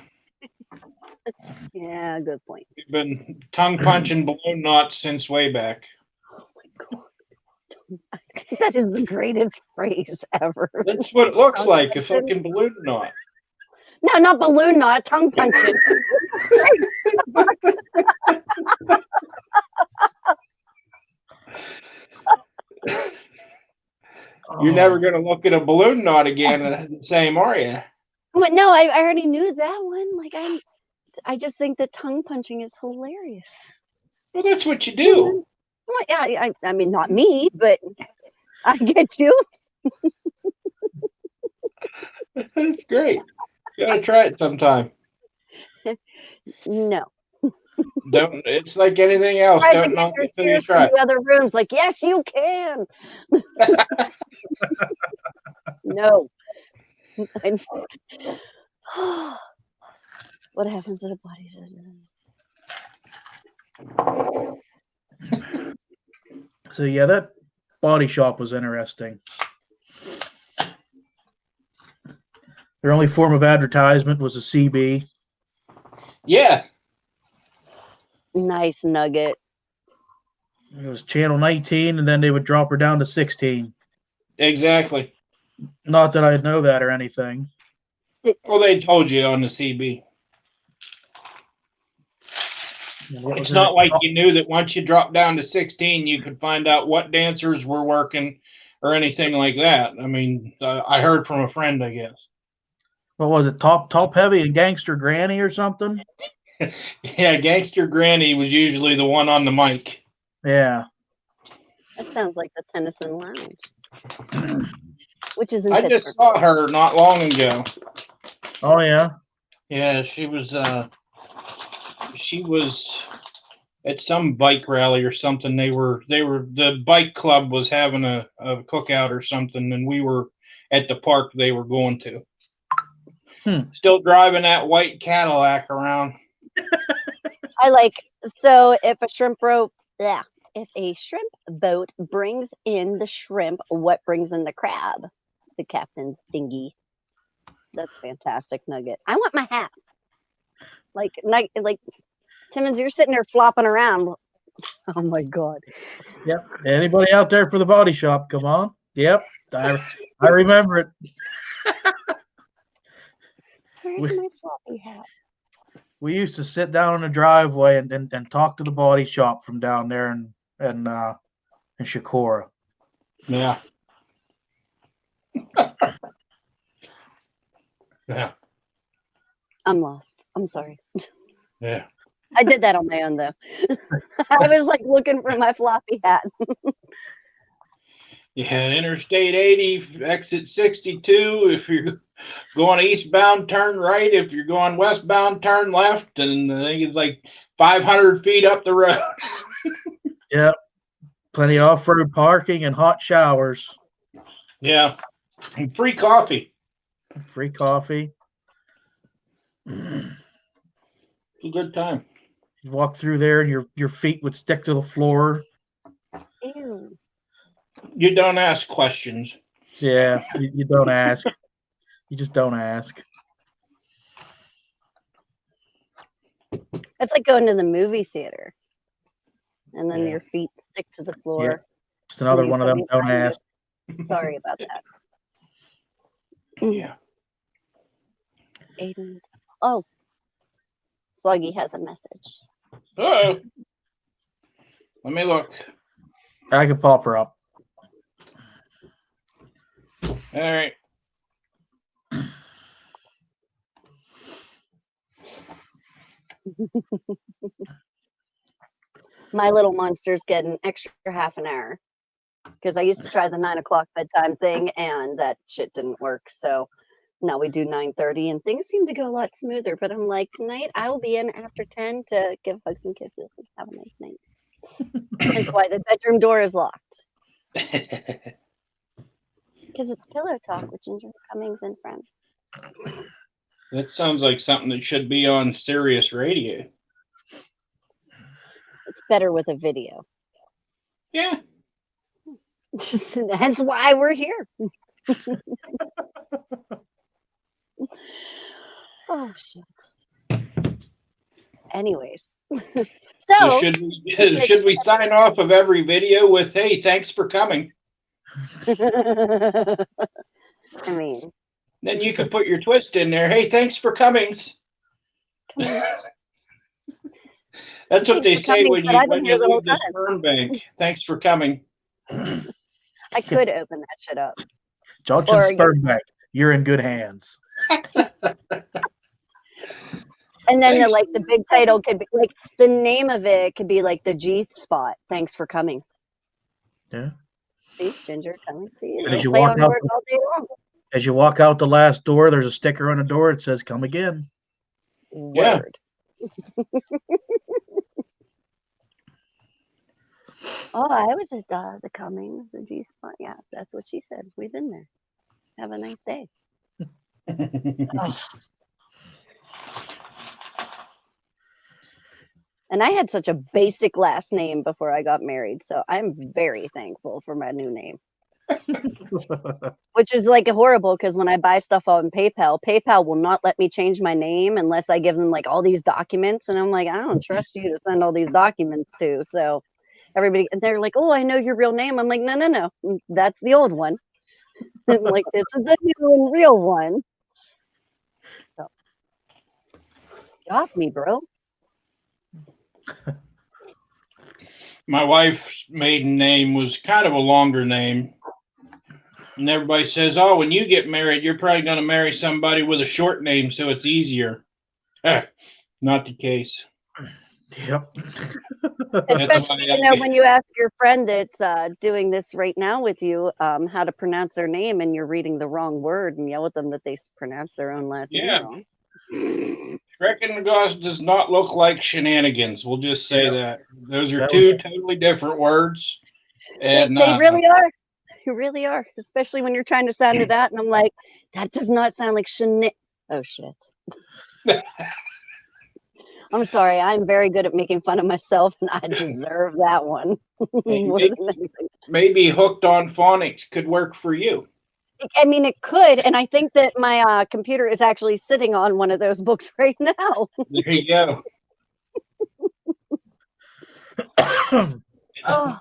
Yeah, good point. We've been tongue punching balloon knots since way back. Oh my God. That is the greatest phrase ever. That's what it looks like, a fucking balloon knot. No, not balloon knot, tongue punching. You're never going to look at a balloon knot again the same, are you? no, I already knew that one. Like I just think that tongue punching is hilarious. Well, that's what you do. Well, I mean, not me, but I get you. That's great. You gotta try it sometime. No. Don't. It's like anything else. Try to Don't get knock your it till you tears try. from the other rooms. Like, yes, you can. No. What happens to the body? So yeah, that body shop was interesting. Their only form of advertisement was a CB. Yeah. Nice nugget. It was channel 19, and then they would drop her down to 16. Exactly. Not that I know that or anything. Well, they told you on the CB. It's not like you knew that once you dropped down to 16, you could find out what dancers were working or anything like that. I mean, I heard from a friend, I guess. What was it? Top Heavy and Gangster Granny or something? Yeah, Gangster Granny was usually the one on the mic. Yeah. That sounds like the Tennyson Lounge, which is in I Pittsburgh. just saw her not long ago. Oh yeah. Yeah, she was at some bike rally or something. The bike club was having a cookout or something, and we were at the park they were going to. Still driving that white Cadillac around. So if a shrimp boat brings in the shrimp, what brings in the crab? The captain's dinghy. That's fantastic nugget. I want my hat. Like Timmons, you're sitting there flopping around. Oh my God. Yep. Anybody out there for the body shop? Come on. Yep. I remember it. Where's my floppy hat? We used to sit down in the driveway and talk to the body shop from down there in Shakora. Yeah. Yeah. I'm lost. I'm sorry. Yeah. I did that on my own though. I was like looking for my floppy hat. Yeah, Interstate 80, exit 62. If you're going eastbound, turn right. If you're going westbound, turn left. And I think it's like 500 feet up the road. Yep. Plenty of off-road parking and hot showers. Yeah. And free coffee. Free coffee. It's a good time. You walk through there and your feet would stick to the floor. Ew. You don't ask questions. Yeah, you don't ask. You just don't ask. It's like going to the movie theater, and then Yeah. your feet stick to the floor. Yeah. Just another one of them. Don't ask. Sorry about that. Yeah. Aiden. Oh, Sluggy has a message. Uh-oh. Let me look. I can pop her up. All right. My little monsters get an extra half an hour because I used to try the 9 o'clock bedtime thing and that shit didn't work. So now we do 9:30 and things seem to go a lot smoother. But I'm like, tonight I will be in after 10 to give hugs and kisses and have a nice night. That's why the bedroom door is locked. Because it's Pillow Talk with Ginger Cummings and friends. That sounds like something that should be on Sirius Radio. It's better with a video. Yeah. That's why we're here. Oh shit. Anyways. So should we sign off of every video with, hey, thanks for coming? I mean, Then you could put your twist in there. Hey, thanks for comings. That's what they say when you leave the sperm bank. Thanks for coming. I could open that shit up. Johnson Sperm Bank. You're in good hands. And then Thanks. the big title could be like the name of it could be like the G spot. Thanks for Cummings. Yeah. See, Ginger Cummings. See, And as you play walk on out, words all day long. as you walk out the last door, there's a sticker on the door. It says "Come again." Yeah. Word. Oh, I was at the Cummings, the G spot. Yeah, that's what she said. We've been there. Have a nice day. Oh. And I had such a basic last name before I got married, so I'm very thankful for my new name. Which is like horrible because when I buy stuff on PayPal, PayPal will not let me change my name unless I give them like all these documents, and I'm like, I don't trust you to send all these documents to. So everybody, and they're like, oh, I know your real name. I'm like, no, that's the old one. I'm like, this is the new and real one. So get off me, bro. My wife's maiden name was kind of a longer name. And everybody says, oh, when you get married, you're probably going to marry somebody with a short name so it's easier. Not the case. Yep. Especially, when you ask your friend that's doing this right now with you how to pronounce their name and you're reading the wrong word and yell at them that they pronounce their own last name wrong. Shenanigans does not look like Shenanigans. We'll just say that. Those are two totally different words. And they really are. You really are. Especially when you're trying to sound it out. And I'm like, that does not sound like Oh, shit. I'm sorry. I'm very good at making fun of myself, and I deserve that one. Maybe Hooked on Phonics could work for you. I mean, it could, and I think that my computer is actually sitting on one of those books right now. There you go. Oh,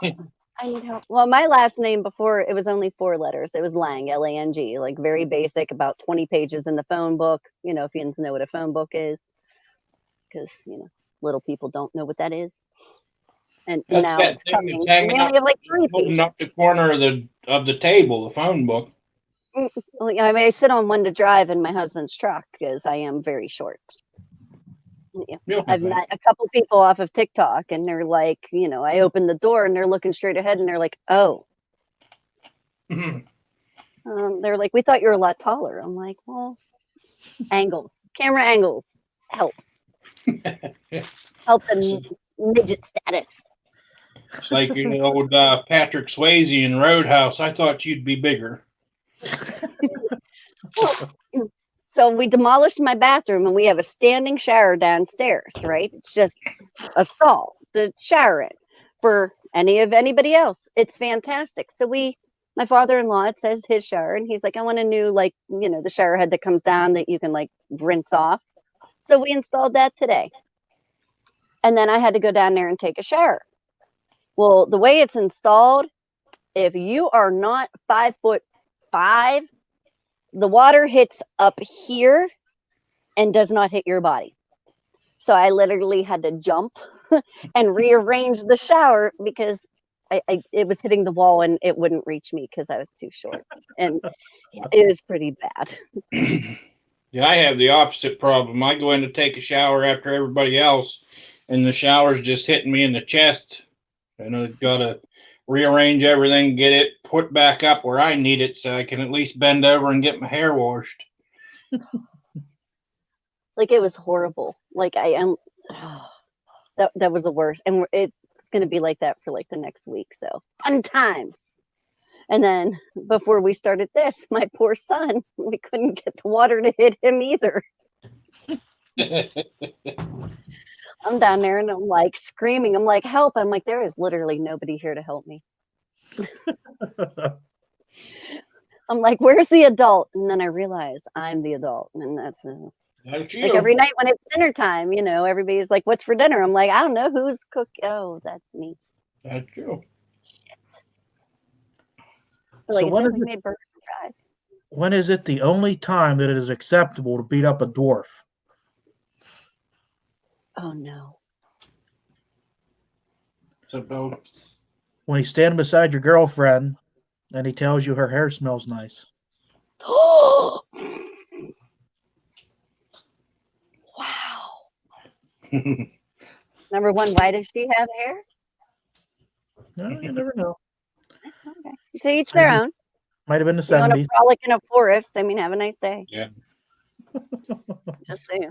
I need help. Well, my last name before, it was only 4 letters. It was Lang, L-A-N-G, like very basic, about 20 pages in the phone book, if you know what a phone book is, because, little people don't know what that is. And That's now that it's thing coming. that's We only have like 3 pages. Up the corner of the table, the phone book. I mean, I sit on one to drive in my husband's truck because I am very short. Yeah. I've met a couple people off of TikTok and they're like, I open the door and they're looking straight ahead and they're like, oh. They're like, we thought you were a lot taller. I'm like, well, angles, camera angles, help. Help the midget status. It's like your old Patrick Swayze in Roadhouse. I thought you'd be bigger. So we demolished my bathroom and we have a standing shower downstairs, right? It's just a stall to shower in for anybody else. It's fantastic. So my father-in-law, it says his shower, and he's like, I want a new, the shower head that comes down that you can rinse off. So we installed that today. And then I had to go down there and take a shower. Well, the way it's installed, if you are not 5'5", the water hits up here and does not hit your body. So I literally had to jump and rearrange the shower because it was hitting the wall and it wouldn't reach me because I was too short. And it was pretty bad. Yeah, I have the opposite problem. I go in to take a shower after everybody else, and the shower's just hitting me in the chest. And I've got to rearrange everything, get it put back up where I need it so I can at least bend over and get my hair washed. It was horrible. That was the worst. And it's going to be like that for the next week. So fun times. And then before we started this, my poor son, we couldn't get the water to hit him either. I'm down there and I'm screaming. I'm like, help. I'm like, there is literally nobody here to help me. I'm like, where's the adult? And then I realize I'm the adult. And that's every night when it's dinner time, everybody's like, what's for dinner? I'm like, I don't know who's cooking. Oh, that's me. That's you. Shit. So we made burgers and fries. When is it the only time that it is acceptable to beat up a dwarf? Oh, no. So when he's standing beside your girlfriend and he tells you her hair smells nice. Number one, why does she have hair? No, you never know. Okay. To each their own. Might have been the You want to 70s. frolic in a forest? I mean, have a nice day. Yeah. Just saying.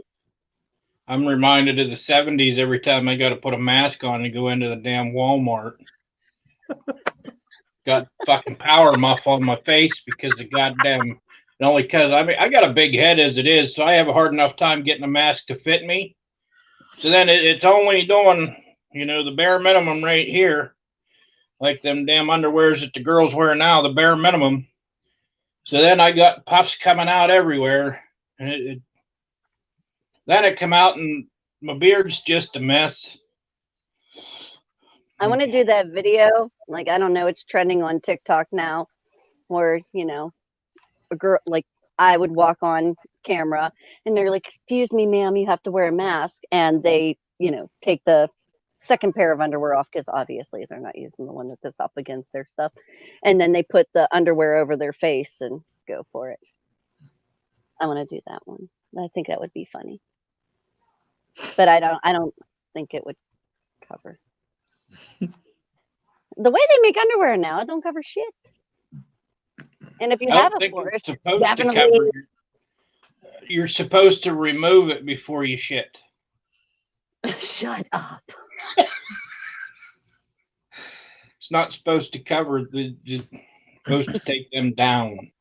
I'm reminded of the 70s every time I got to put a mask on and go into the damn Walmart. Got fucking power muff on my face because the goddamn, and only because I got a big head as it is, so I have a hard enough time getting a mask to fit me. So then it's only doing, the bare minimum right here, like them damn underwears that the girls wear now, the bare minimum. So then I got puffs coming out everywhere, and then it come out and my beard's just a mess. I want to do that video. Like, I don't know, it's trending on TikTok now, where, a girl, like, I would walk on camera and they're like, excuse me, ma'am, you have to wear a mask. And they, take the second pair of underwear off because obviously they're not using the one that's up against their stuff. And then they put the underwear over their face and go for it. I want to do that one. I think that would be funny. But I don't think it would cover. The way they make underwear now, it don't cover shit. And if you have a forest, definitely You're supposed to remove it before you shit. Shut up. It's not supposed to cover it's supposed to take them down.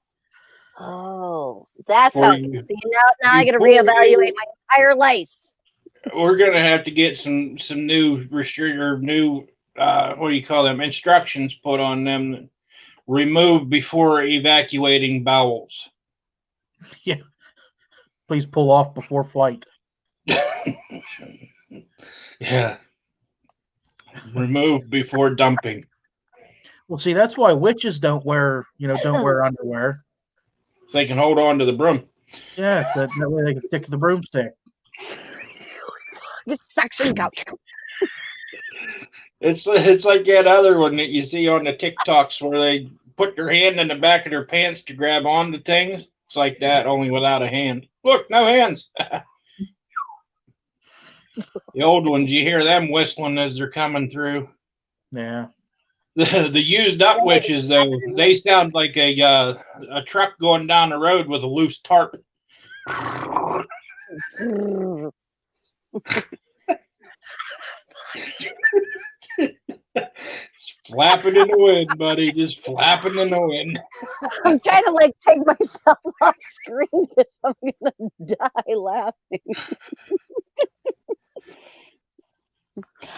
Oh, that's Before how. you- See, now I got to before reevaluate my entire life. We're gonna have to get some new new what do you call them, instructions put on them that remove before evacuating bowels. Yeah. Please pull off before flight. Yeah. Remove before dumping. Well, see, that's why witches don't wear underwear. So they can hold on to the broom. Yeah, that way they can stick to the broomstick. Suction cup. It's like that other one that you see on the TikToks where they put their hand in the back of their pants to grab onto things. It's like that, only without a hand. Look, no hands. The old ones, you hear them whistling as they're coming through. Yeah. The used up witches, though, they sound like a truck going down the road with a loose tarp. It's flapping in the wind, buddy. Just flapping in the wind. I'm trying to take myself off screen because I'm gonna die laughing.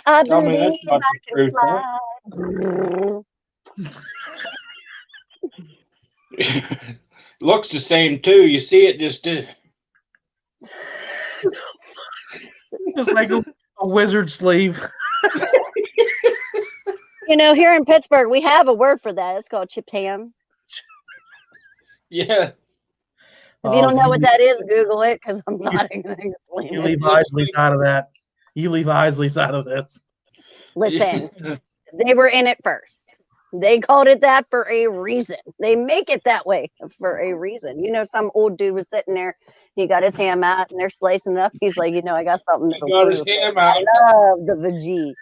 I Tell me believe that's not I the truth, can huh? Looks the same too. You see it just Just like a wizard sleeve. Here in Pittsburgh, we have a word for that. It's called chipped ham. Yeah. If you don't know what that is, Google it because I'm not going to explain it. You leave Isley's out of that. You leave Isley's out of this. Listen, they were in it first. They called it that for a reason. They make it that way for a reason. Some old dude was sitting there. He got his ham out and they're slicing it up. He's like, I got something to He got his ham out. I love the veggie.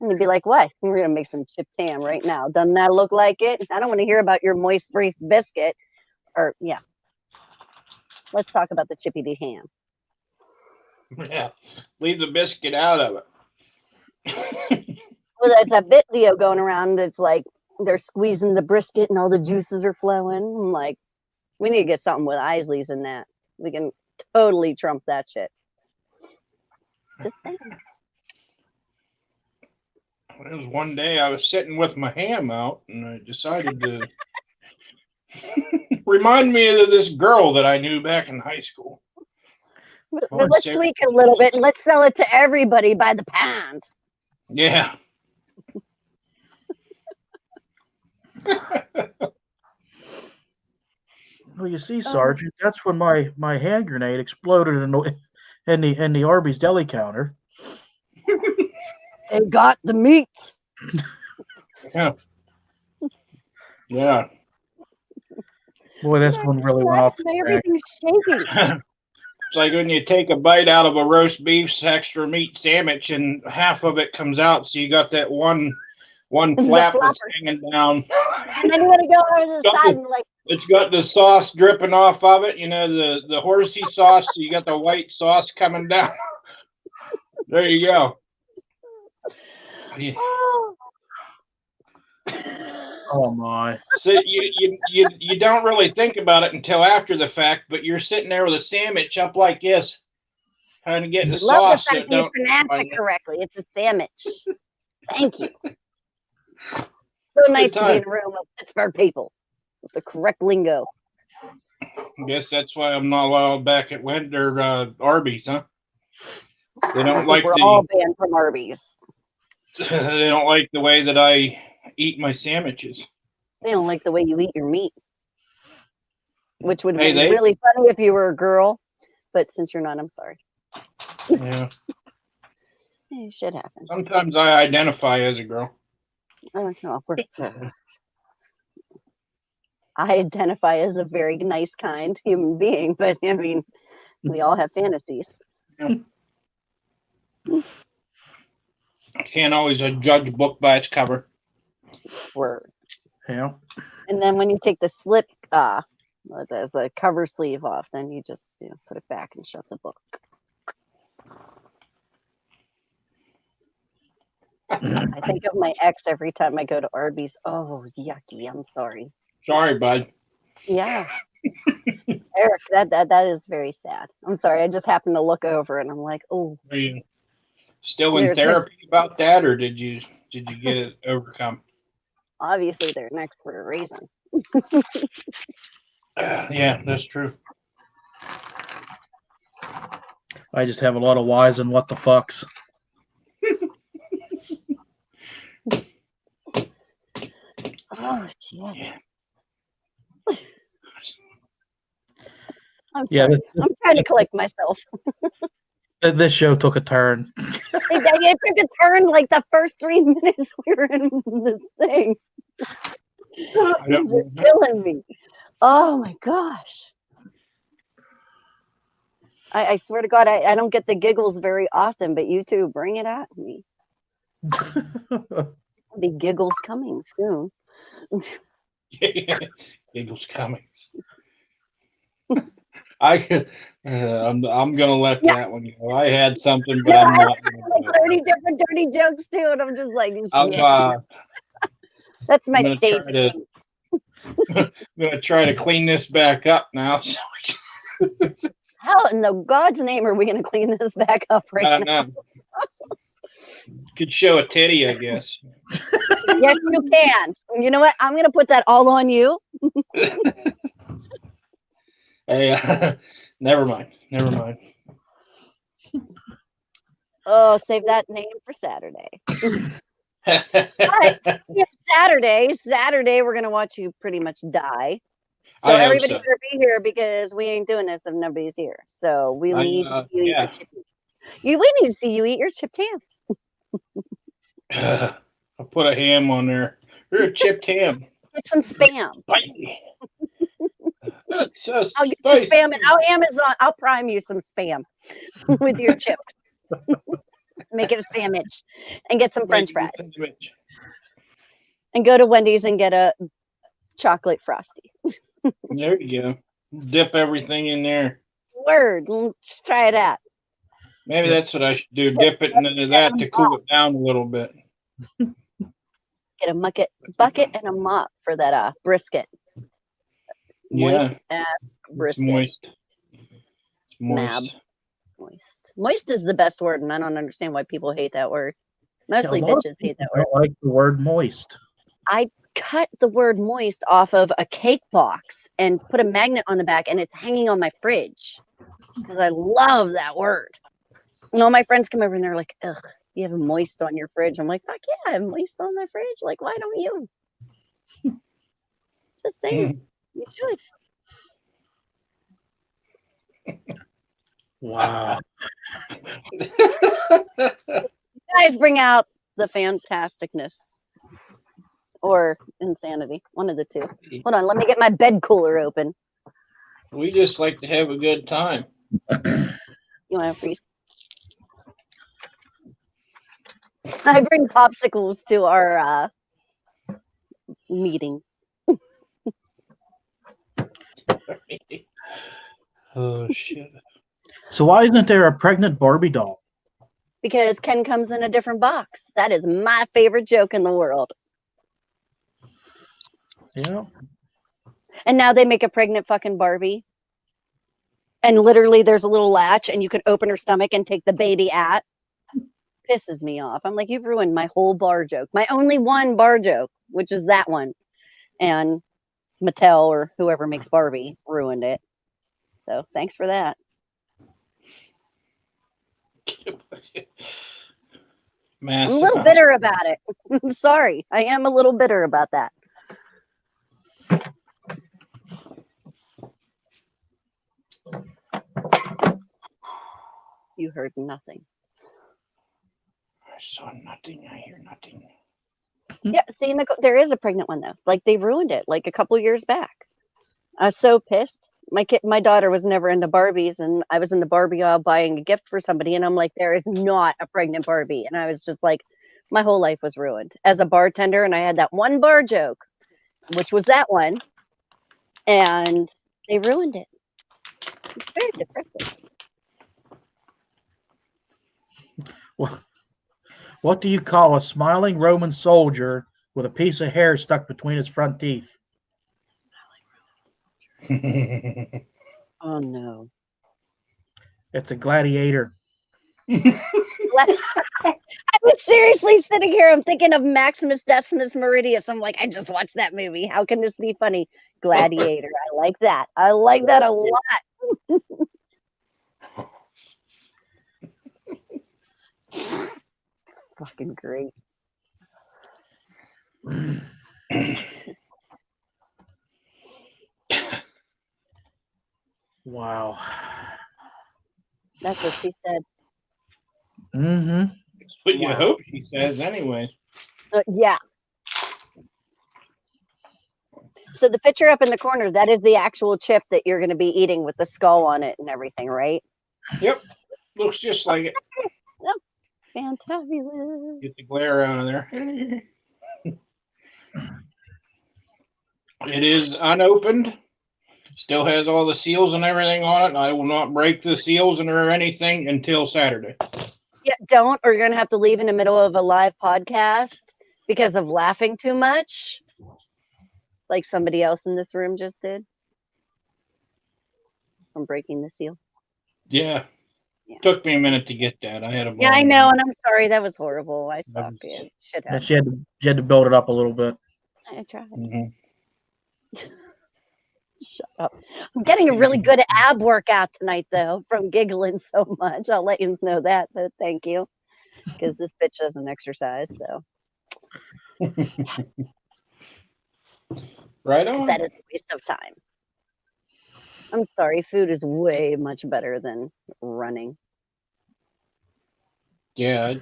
And he'd be like, what? We're going to make some chipped ham right now. Doesn't that look like it? I don't want to hear about your moist brief biscuit. Or, yeah. Let's talk about the chippy ham. Yeah. Leave the biscuit out of it. Well, there's that video going around. It's like they're squeezing the brisket and all the juices are flowing. I'm like, we need to get something with Isley's in that. We can totally trump that shit. Just saying. It was one day I was sitting with my ham out and I decided to remind me of this girl that I knew back in high school. But let's tweak it a little bit and let's sell it to everybody by the pound. Yeah. Well, you see, Sergeant, that's when my hand grenade exploded in the Arby's deli counter. They got the meats. Yeah. Yeah. Boy, this one really went off. Everything's shaking. It's like when you take a bite out of a roast beef extra meat sandwich and half of it comes out, so you got that one flap that's hanging down. And then you want to go over to the side and like. It's got the sauce dripping off of it, the horsey sauce. So you got the white sauce coming down. There you go. Yeah. Oh my! So you don't really think about it until after the fact, but you're sitting there with a sandwich up like this, trying to get the Love sauce. the fact that you pronounce it correctly. It's a sandwich. Thank you. So nice to be in a room of Pittsburgh people with the correct lingo. I guess that's why I'm not allowed back at Arby's, huh? They don't like we're all banned from Arby's. They don't like the way that I eat my sandwiches. They don't like the way you eat your meat, which would be really funny if you were a girl, but since you're not, I'm sorry. Yeah. Hey, shit happens. Sometimes I identify as a girl. Oh, no, I identify as a very nice, kind human being, but I mean, we all have fantasies. Yeah. Can't always judge a book by its cover. Word. Yeah. And then when you take the slip, there's the cover sleeve off, then you just put it back and shut the book. I think of my ex every time I go to Arby's. Oh, yucky! I'm sorry. Sorry, bud. Yeah, Eric, that is very sad. I'm sorry. I just happened to look over and I'm like, oh. Are you still in therapy about that, or did you get it overcome? Obviously, they're an expert for a reason. Yeah, that's true. I just have a lot of whys and what the fucks. Oh, shit. I'm sorry. Yeah, I'm trying to collect myself. This show took a turn. It took a turn like the first 3 minutes we were in the thing. You're killing me. Oh my gosh. I swear to God, I don't get the giggles very often, but you two bring it at me. The giggles coming soon. Giggles coming. I'm gonna let that one go. I had something, but I'm not. Like 30 different dirty jokes too, and I'm just like, that's my stage. I'm gonna try to clean this back up now. How in the God's name are we gonna clean this back up right now? Could show a titty, I guess. Yes, you can. You know what? I'm gonna put that all on you. Hey, never mind. Oh, save that name for Saturday. But Saturday, we're gonna watch you pretty much die. So everybody better be here because we ain't doing this if nobody's here. So we need to see you eat your chip. We need to see you eat your chipped ham. I'll put a ham on there. Or a chipped ham. Get some Spam. So I'll get you Spam and I'll prime you some Spam with your chip. Make it a sandwich and get some French fries. And go to Wendy's and get a chocolate frosty. There you go. Dip everything in there. Word. Let's try it out. Maybe that's what I should do. Dip it into that to cool it down a little bit. Get a bucket and a mop for that brisket. Moist ass brisket. It's moist. Moist is the best word, and I don't understand why people hate that word. Mostly bitches hate that word. I like the word moist. I cut the word moist off of a cake box and put a magnet on the back, and it's hanging on my fridge because I love that word. And all my friends come over and they're like, ugh, you have a moist on your fridge. I'm like, fuck yeah, I have moist on my fridge. Like, why don't you? Just saying. You should. Wow. You guys bring out the fantasticness or insanity. One of the two. Hold on, let me get my bed cooler open. We just like to have a good time. You want to freeze? I bring popsicles to our meetings. Oh shit. So why isn't there a pregnant Barbie doll? Because Ken comes in a different box. That is my favorite joke in the world. Yeah. And now they make a pregnant fucking Barbie. And literally there's a little latch and you can open her stomach and take the baby out. Pisses me off. I'm like, you've ruined my whole bar joke. My only one bar joke, which is that one. And Mattel or whoever makes Barbie ruined it. So thanks for that. Massive. I'm a little bitter about it. Sorry. I am a little bitter about that. You heard nothing. I saw nothing. I hear nothing. Yeah, see, Nicole, there is a pregnant one though. Like they ruined it like a couple years back. I was so pissed. My daughter was never into Barbies, and I was in the Barbie aisle buying a gift for somebody, and I'm like, there is not a pregnant Barbie, and I was just like, my whole life was ruined as a bartender, and I had that one bar joke, which was that one, and they ruined it. It's very depressing. What do you call a smiling Roman soldier with a piece of hair stuck between his front teeth? Oh no. It's a gladiator. I was seriously sitting here. I'm thinking of Maximus Decimus Meridius. I'm like, I just watched that movie. How can this be funny? Gladiator. I like that. I like that a lot. Fucking great. Wow. That's what she said. Mm-hmm. But you Wow. hope she says anyway. Yeah. So the picture up in the corner, that is the actual chip that you're going to be eating with the skull on it and everything, right? Yep. Looks just like it. Oh, fantabulous. Get the glare out of there. It is unopened. Still has all the seals and everything on it. I will not break the seals or anything until Saturday. Yeah, don't, or you're going to have to leave in the middle of a live podcast because of laughing too much, like somebody else in this room just did from breaking the seal. Yeah. Yeah. Took me a minute to get that. I had a Yeah, I know, and I'm sorry. That was horrible. I suck. It shit And happens. she had to build it up a little bit. I tried. Mhm. Shut up. I'm getting a really good ab workout tonight, though, from giggling so much. I'll let you know that. So thank you, because this bitch doesn't exercise. So Right 'cause on. that is a waste of time. I'm sorry. Food is way much better than running. Yeah.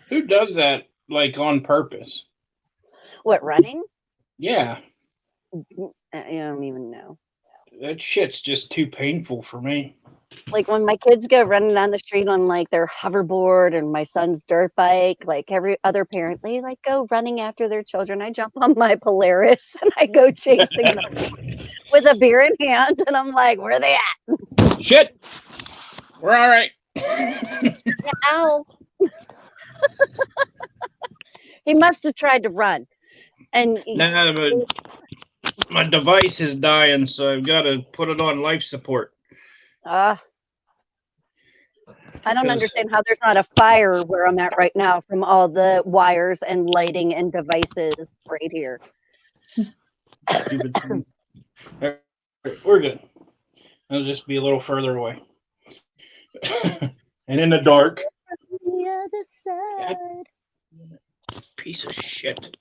Who does that like on purpose? What, running? Yeah. I don't even know. That shit's just too painful for me. Like when my kids go running down the street on like their hoverboard and my son's dirt bike, like every other parent, they like go running after their children. I jump on my Polaris and I go chasing them with a beer in hand, and I'm like, where are they at? Shit. We're all right. Ow. He must have tried to run. And Nah, but my device is dying, so I've got to put it on life support. I don't Because- understand how there's not a fire where I'm at right now from all the wires and lighting and devices right here. We're good. I'll just be a little further away. And in the dark. The other side. Piece of shit.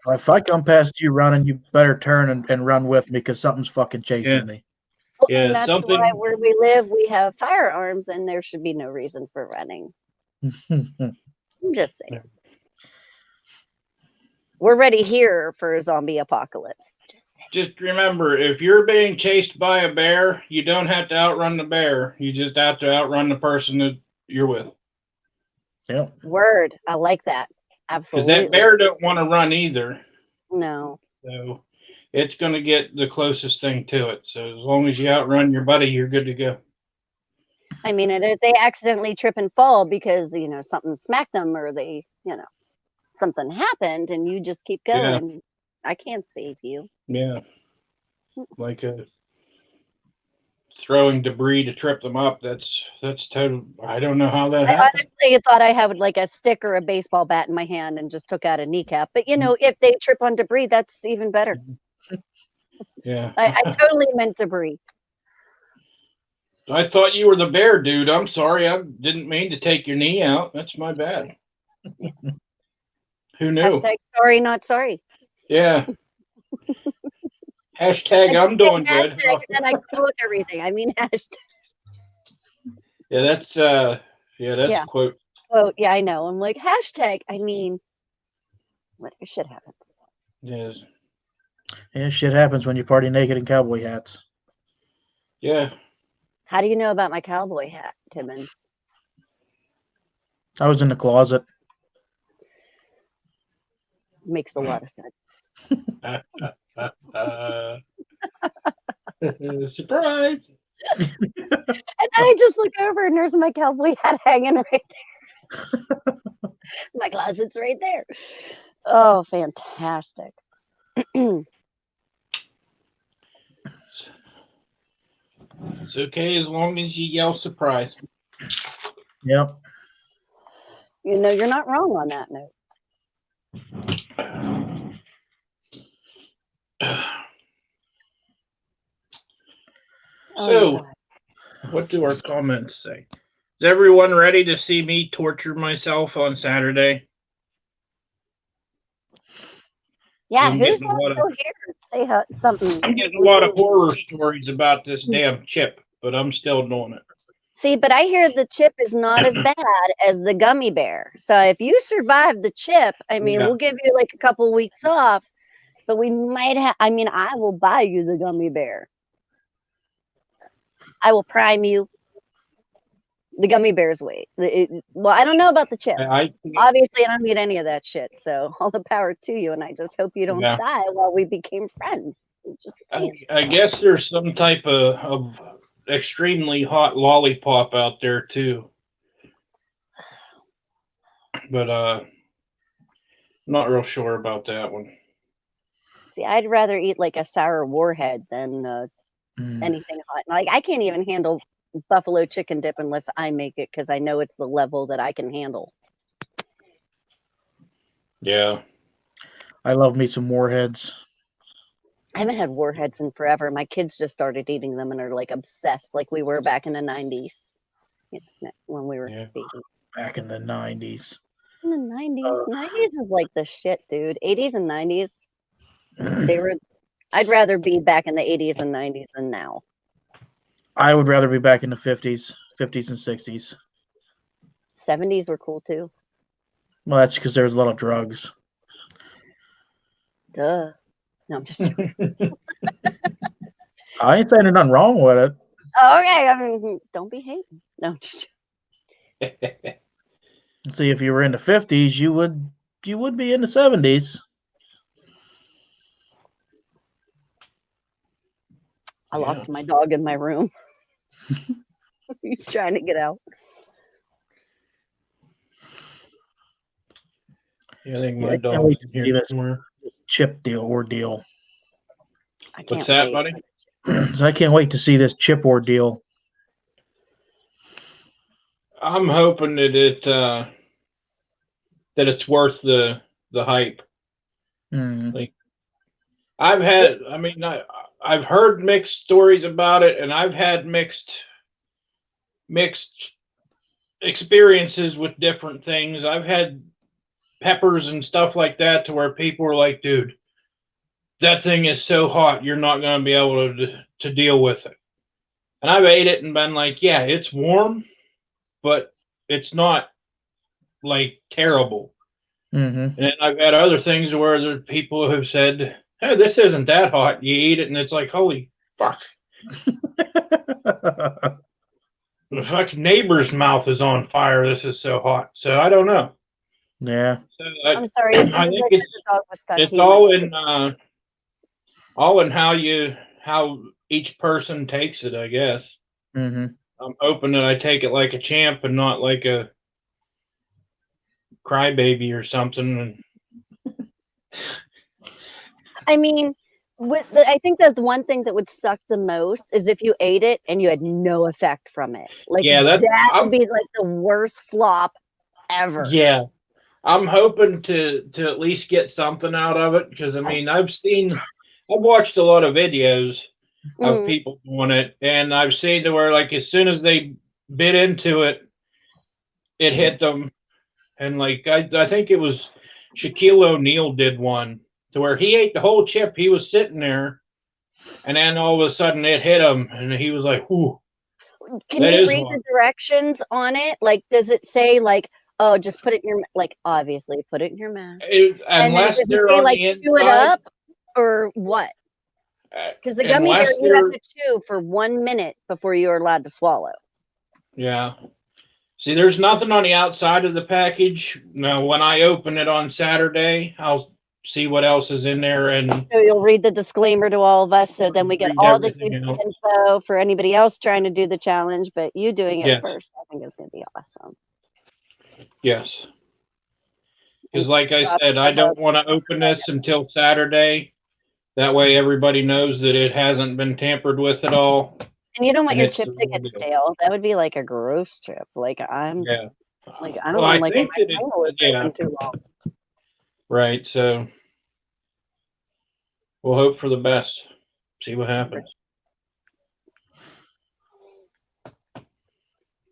If I come past you running, you better turn and run with me because something's fuking chasing me. Well, Yeah, and that's something- why where we live, we have firearms, and there should be no reason for running. I'm just saying. We're ready here for a zombie apocalypse. Just saying. Just remember, if you're being chased by a bear, you don't have to outrun the bear. You just have to outrun the person that you're with. Yeah. Word. I like that. Because Absolutely. that bear don't want to run either. No. So it's going to get the closest thing to it. So as long as you outrun your buddy, you're good to go. I mean, and if they accidentally trip and fall because, something smacked them or they, something happened and you just keep going, I can't save you. Yeah. Like throwing debris to trip them up. That's total. I don't know how that I happened. honestly thought I had like a stick or a baseball bat in my hand and just took out a kneecap. But, if they trip on debris, that's even better. Yeah. I totally meant debris. I thought you were the bear, dude. I'm sorry. I didn't mean to take your knee out. That's my bad. Who knew? Hashtag sorry, not sorry. Yeah. Hashtag I'm doing good. Hashtag, and then I quote everything. I mean, hashtag. Yeah, that's a quote. Oh, yeah, I know. I'm like, hashtag. I mean, what shit happens. Yes. Yeah, shit happens when you party naked in cowboy hats. Yeah. How do you know about my cowboy hat, Timmons? I was in the closet. Makes a lot of sense. Surprise. And I just look over and there's my cowboy hat hanging right there. My closet's right there. Oh, fantastic. It's okay as long as you yell surprise. Yep. You're not wrong on that note. So, what do our comments say? Is everyone ready to see me torture myself on Saturday? Yeah, I'm who's getting a lot also here? Say something. I'm getting a lot of horror stories about this damn chip, but I'm still doing it. See, but I hear the chip is not as bad as the gummy bear. So if you survive the chip, I mean, we'll give you like a couple weeks off, but we might have, I will buy you the gummy bear. I will prime you. The gummy bears wait. Well, I don't know about the chip. Obviously, I don't need any of that shit. So all the power to you. And I just hope you don't die while we became friends. I guess there's some type of extremely hot lollipop out there too. But not real sure about that one. See, I'd rather eat like a sour warhead than anything hot. Like I can't even handle buffalo chicken dip unless I make it because I know it's the level that I can handle. Yeah. I love me some warheads. I haven't had warheads in forever. My kids just started eating them and are like obsessed, like we were back in the 90s when we were babies. Back in the 90s. In the 90s. 90s was like the shit, dude. 80s and 90s. I'd rather be back in the 80s and 90s than now. I would rather be back in the 50s and 60s. 70s were cool too. Well, that's because there was a lot of drugs. Duh. No, I'm just joking. I ain't saying there's nothing wrong with it. Oh, okay. I mean, don't be hating. No, just See, if you were in the 50s, you would be in the 70s. I locked my dog in my room. He's trying to get out. Yeah, I think my dog is here somewhere. Chip ordeal. What's that, buddy? So I can't wait to see this chip ordeal. I'm hoping that it's worth the hype. Like I've heard mixed stories about it, and I've had mixed experiences with different things. I've had peppers and stuff like that to where people were like, dude, that thing is so hot, you're not going to be able to deal with it. And I've ate it and been like, yeah, it's warm, but it's not like terrible. And then I've had other things where there are people who have said, hey, this isn't that hot. You eat it, and it's like, holy fuck. The fucking neighbor's mouth is on fire. This is so hot. So I don't know. Yeah. So I'm sorry. As soon I as think I said the dog was stuck, it's he all went, in how each person takes it. I guess. Mm-hmm. I'm hoping that I take it like a champ and not like a crybaby or something. I mean, I think that's one thing that would suck the most is if you ate it and you had no effect from it. Like Yeah, that would be like the worst flop ever. Yeah, I'm hoping to at least get something out of it because I mean I've watched a lot of videos of people doing it, and I've seen to where like as soon as they bit into it, it hit them, and like I think it was Shaquille O'Neal did one to where he ate the whole chip. He was sitting there, and then all of a sudden it hit him, and he was like, "Ooh." Can you read the directions on it? Like, does it say like, oh, just put it in your like? Obviously, put it in your mouth. And then does it say like chew it up or what? Because the gummy bear you have to chew for 1 minute before you are allowed to swallow. Yeah. See, there's nothing on the outside of the package. Now, when I open it on Saturday, I'll see what else is in there, and so you'll read the disclaimer to all of us, so then we get all the info for anybody else trying to do the challenge. But you doing it first, I think is going to be awesome. Yes, because like I said, I don't want to open this until Saturday. That way, everybody knows that it hasn't been tampered with at all. And you don't want your chip to get stale. That would be like a gross chip. Like I don't want like my tongue was open too long. Right. So we'll hope for the best. See what happens.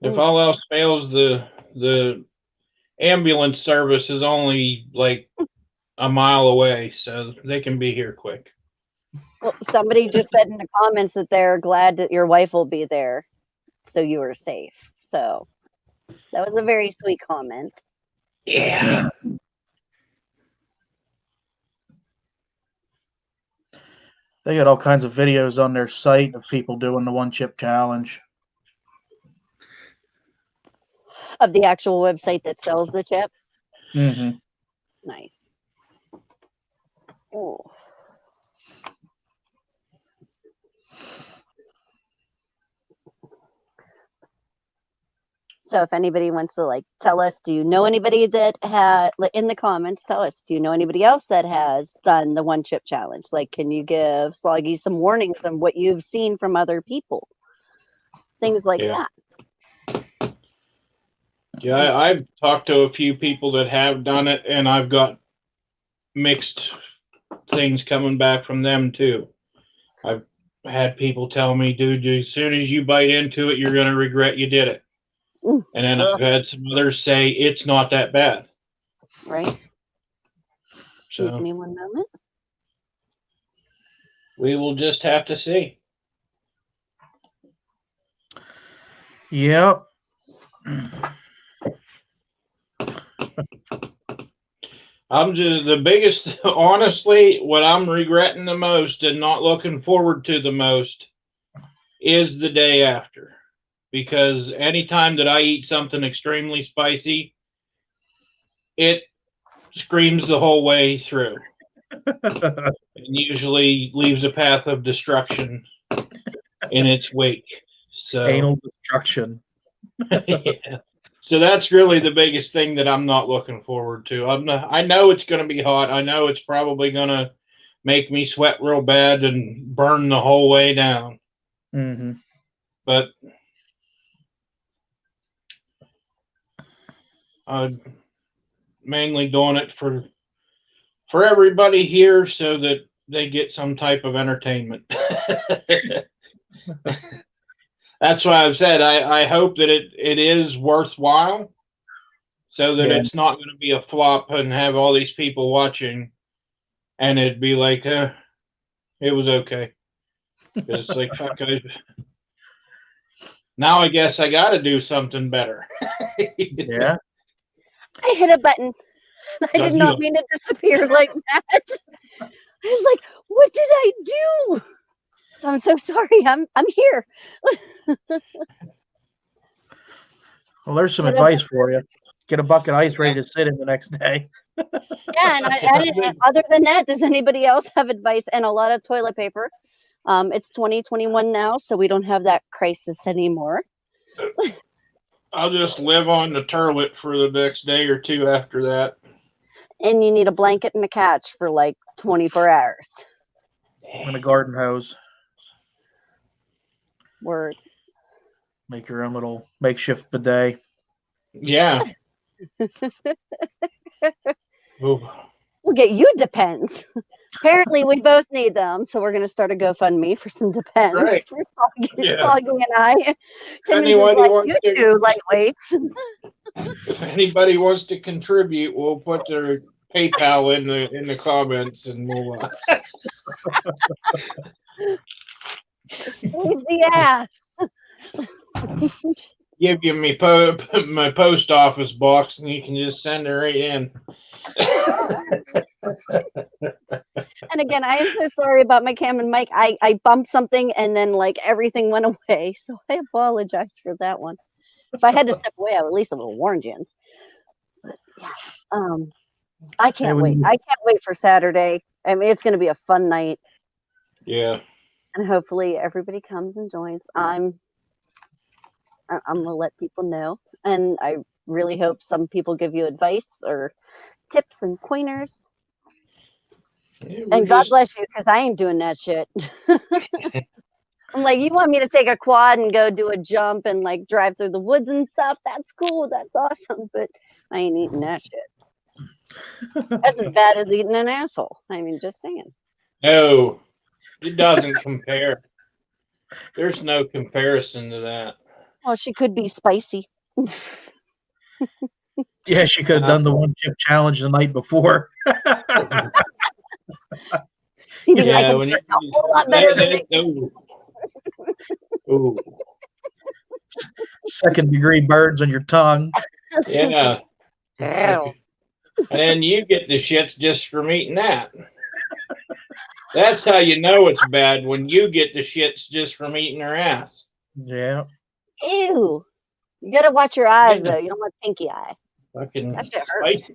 If all else fails, the ambulance service is only like a mile away, so they can be here quick. Well, somebody just said in the comments that they're glad that your wife will be there, so you are safe. So that was a very sweet comment. Yeah. They got all kinds of videos on their site of people doing the one chip challenge. Of the actual website that sells the chip? Mm-hmm. Nice. Oh. So if anybody wants to like tell us, do you know anybody that had in the comments, tell us, do you know anybody else that has done the one chip challenge? Like, can you give Sloggy some warnings on what you've seen from other people? Things like that. Yeah, I've talked to a few people that have done it, and I've got mixed things coming back from them too. I've had people tell me, dude, as soon as you bite into it, you're going to regret you did it. And then I've had some others say it's not that bad. Right. So, excuse me one moment. We will just have to see. Yep. I'm just the biggest, honestly, what I'm regretting the most and not looking forward to the most is the day after. Because anytime that I eat something extremely spicy, it screams the whole way through. And usually leaves a path of destruction in its wake. So anal destruction. yeah. So that's really the biggest thing that I'm not looking forward to. I know it's going to be hot. I know it's probably going to make me sweat real bad and burn the whole way down. Mm-hmm. But I'm mainly doing it for everybody here so that they get some type of entertainment. That's why I've said I hope that it is worthwhile so that it's not going to be a flop and have all these people watching and it'd be like, it was okay. It's like, fuck, now I guess I got to do something better. Yeah. I hit a button. I did not mean to disappear like that. I was like, what did I do? So I'm so sorry. I'm here. Well, there's some Get a advice for you. Get a bucket of ice ready to sit in the next day. Yeah, and other than that, does anybody else have advice? And a lot of toilet paper. It's 2021 now, so we don't have that crisis anymore. I'll just live on the toilet for the next day or two after that. And you need a blanket and a couch for like 24 hours. And a garden hose. Word. Make your own little makeshift bidet. Yeah. Oh. We'll get you Depends. Apparently, we both need them, so we're going to start a GoFundMe for some Depends Right. for Soggy, Yeah. Soggy and I. Timmons is Anybody like, wants you to- two lightweights. If anybody wants to contribute, we'll put their PayPal in the comments, and we'll. Save the ass. Give you my post office box, and you can just send it right in. And again, I am so sorry about my cam and mic. I bumped something and then like everything went away. So I apologize for that one. If I had to step away, I would at least have warned Jens. But yeah, I can't wait. I can't wait for Saturday. I mean, it's going to be a fun night. Yeah. And hopefully everybody comes and joins. I'm gonna let people know, and I really hope some people give you advice or tips and pointers. Yeah, And God bless you, because I ain't doing that shit. I'm like, you want me to take a quad and go do a jump and like drive through the woods and stuff? That's cool. That's awesome. But I ain't eating that shit. That's as bad as eating an asshole. I mean, just saying. No, it doesn't compare. There's no comparison to that. Well, she could be spicy. Yeah, she could have done the one chip challenge the night before. You'd be Yeah, like, when you a whole lot better than me. Oh, Second degree burns on your tongue. yeah. Ew. And then you get the shits just from eating that. That's how you know it's bad, when you get the shits just from eating her ass. Yeah. Ew. You gotta watch your eyes though. You don't want pinky eye. Fucking That shit hurts.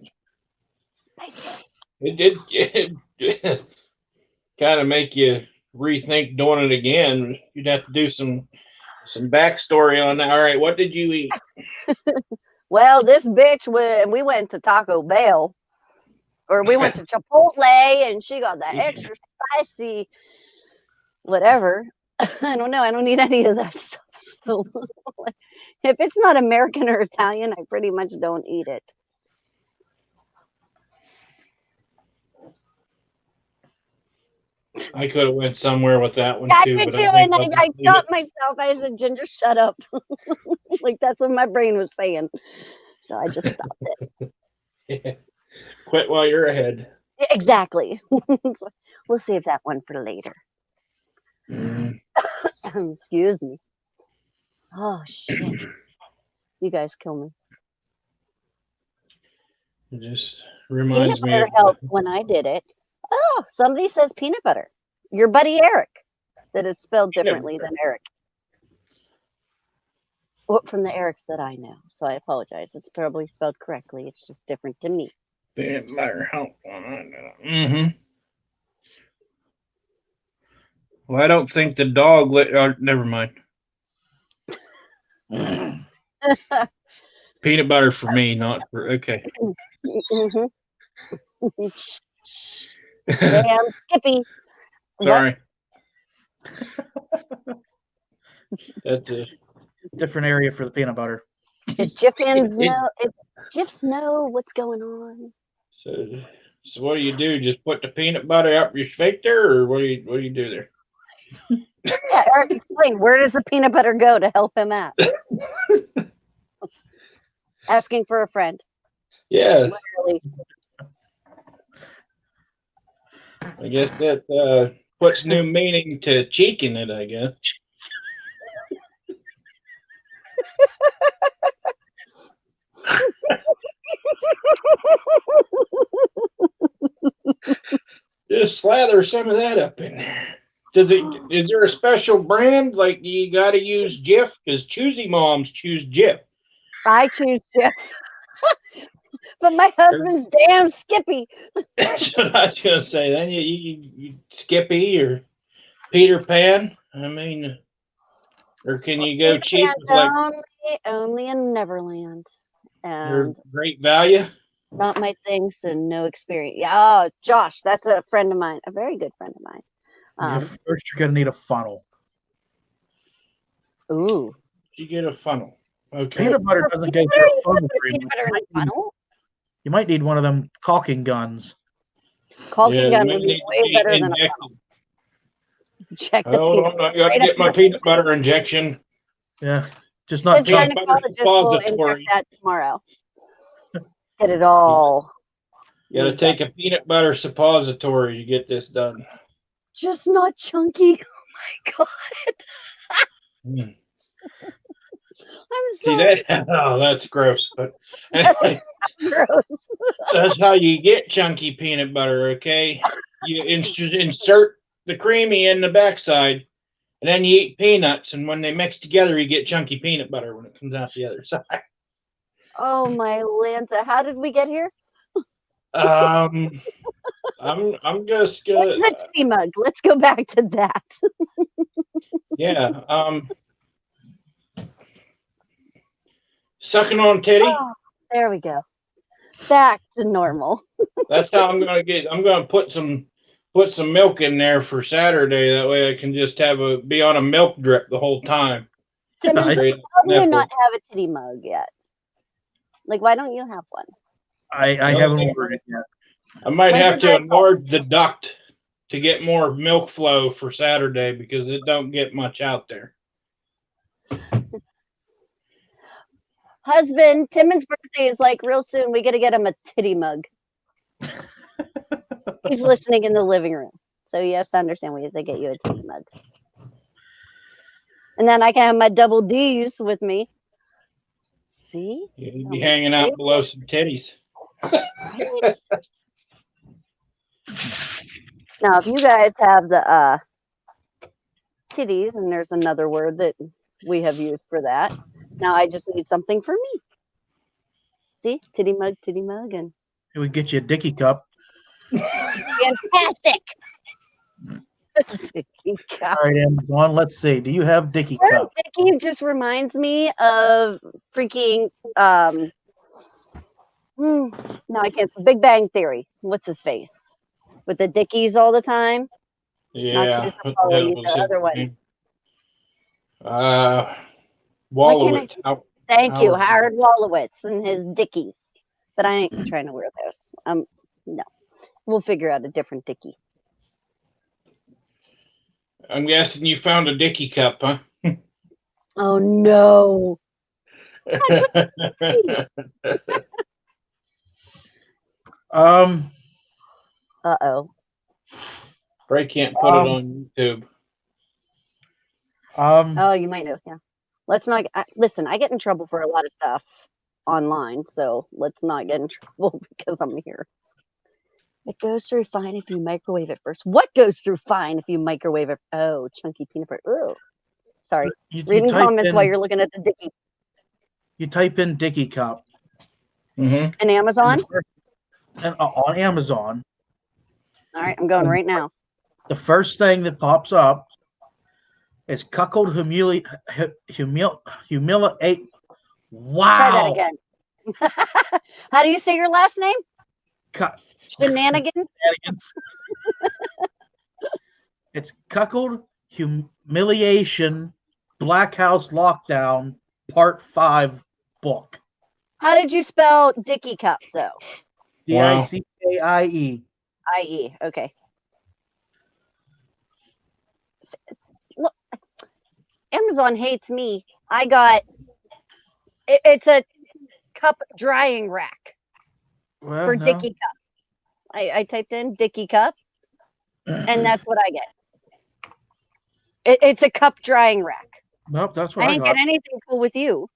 spicy. It did kind of make you rethink doing it again. You'd have to do some backstory on that. All right, what did you eat? Well, this bitch we went to Taco Bell, or we went to Chipotle, and she got the extra spicy whatever. I don't know. I don't need any of that stuff. So if it's not American or Italian, I pretty much don't eat it. I could have went somewhere with that one I too. did But too, and I stopped myself. I said, "Ginger, shut up!" Like that's what my brain was saying. So I just stopped it. Quit while you're ahead. Exactly. We'll save that one for later. Excuse me. Oh shit! You guys kill me. It just reminds Peanut me butter of helped when I did it. Oh, somebody says peanut butter. Your buddy Eric, that is spelled differently than Eric. Well, from the Erics that I know. So I apologize. It's probably spelled correctly. It's just different to me. peanut butter help. Mm-hmm. Well, I don't think the dog never mind. Peanut butter for me, not for okay. Mm-hmm. Damn, Skippy. Sorry. That's a Different area for the peanut butter. Jiffins know. Jiffs know what's going on. So what do? Just put the peanut butter up your sphincter, or what do you do there? Yeah, Eric, explain. Where does the peanut butter go to help him out? Asking for a friend. Yeah. Literally. I guess that puts new meaning to cheeking it, I guess. gonna slather some of that up in there. Is there a special brand? Like you gotta use Jif? Because choosy moms choose Jif. I choose Jif. But my husband's damn Skippy. That's what I was gonna say. Then you Skippy or Peter Pan. I mean, or can you go Peter cheap Pan's with like only in Neverland. your And Great Value? not my thing, so no experience. Yeah, oh, Josh, that's a friend of mine, a very good friend of mine. First, you're gonna need a funnel. Ooh. You get a funnel. Okay. Peanut butter doesn't go Peanut through butter, a you funnel put very peanut much. butter in a funnel? You might need one of them caulking guns. Caulking gun they would be need to way be better than a injected. funnel. Check the Hold peanut on, I gotta right get up my your peanut face. butter injection. Yeah, just not His Peanut chunky. butter gynecologist will inject suppository. that tomorrow. Get it all. You gotta moved take up. a peanut butter suppository to get this done. Just not chunky. Oh my god. Hmm. I'm See sorry. that? Oh, that's gross. But That was anyway, gross. that's how you get chunky peanut butter. Okay, you insert the creamy in the backside, and then you eat peanuts. And when they mix together, you get chunky peanut butter when it comes out the other side. Oh my Lanta. How did we get here? I'm just gonna What's a tea mug? Let's go back to that. yeah. Sucking on titty. Oh, there we go. Back to normal. That's how I'm gonna get. I'm gonna put some milk in there for Saturday. That way I can just be on a milk drip the whole time. Timmons, Straight how do you nipple. not have a titty mug yet? Like, why don't you have one? I haven't ordered it yet. I might When's have your to birthday? enlarge the duct to get more milk flow for Saturday because it don't get much out there. Husband, Timmons' birthday is like real soon. We got to get him a titty mug. He's listening in the living room. So he has to understand we have to get you a titty mug. And then I can have my double D's with me. See? You'd be hanging out below some titties. Right? Now, if you guys have the titties, and there's another word that we have used for that, now I just need something for me. See? Titty mug, and We get you a dicky cup. fantastic. Dicky cup. All right, Amazon. Let's see. Do you have dicky Word cup? Dicky just reminds me of freaking no, I can't. Big Bang Theory. What's his face? With the Dickies all the time. Yeah. Not Polly, the other one. Wallowitz. Thank you, Howard. Howard Wolowitz and his Dickies. But I ain't trying to wear those. No. We'll figure out a different Dickie. I'm guessing you found a Dickie cup, huh? Oh no. Uh-oh. Ray can't put it on YouTube. Oh, you might know. Yeah. Let's not listen. I get in trouble for a lot of stuff online, so let's not get in trouble because I'm here. It goes through fine if you microwave it first. What goes through fine if you microwave it? Oh, chunky peanut butter. Oh, sorry. Reading comments while you're looking at the Dickie. You type in dicky cup. Mm-hmm. And Amazon? And on Amazon. All right, I'm going right now. The first thing that pops up is cuckold humiliate. Wow. Try that again. How do you say your last name? Shenanigans? Shenanigans. It's cuckold humiliation Black House Lockdown Part 5 book. How did you spell Dickie Cup, though? Dickaie. I-E. Okay. Look, Amazon hates me. I got it's a cup drying rack for Dickie Cup. I typed in Dickie Cup, and that's what I get. It's a cup drying rack. Nope, that's what I I ain't got. get anything cool with you.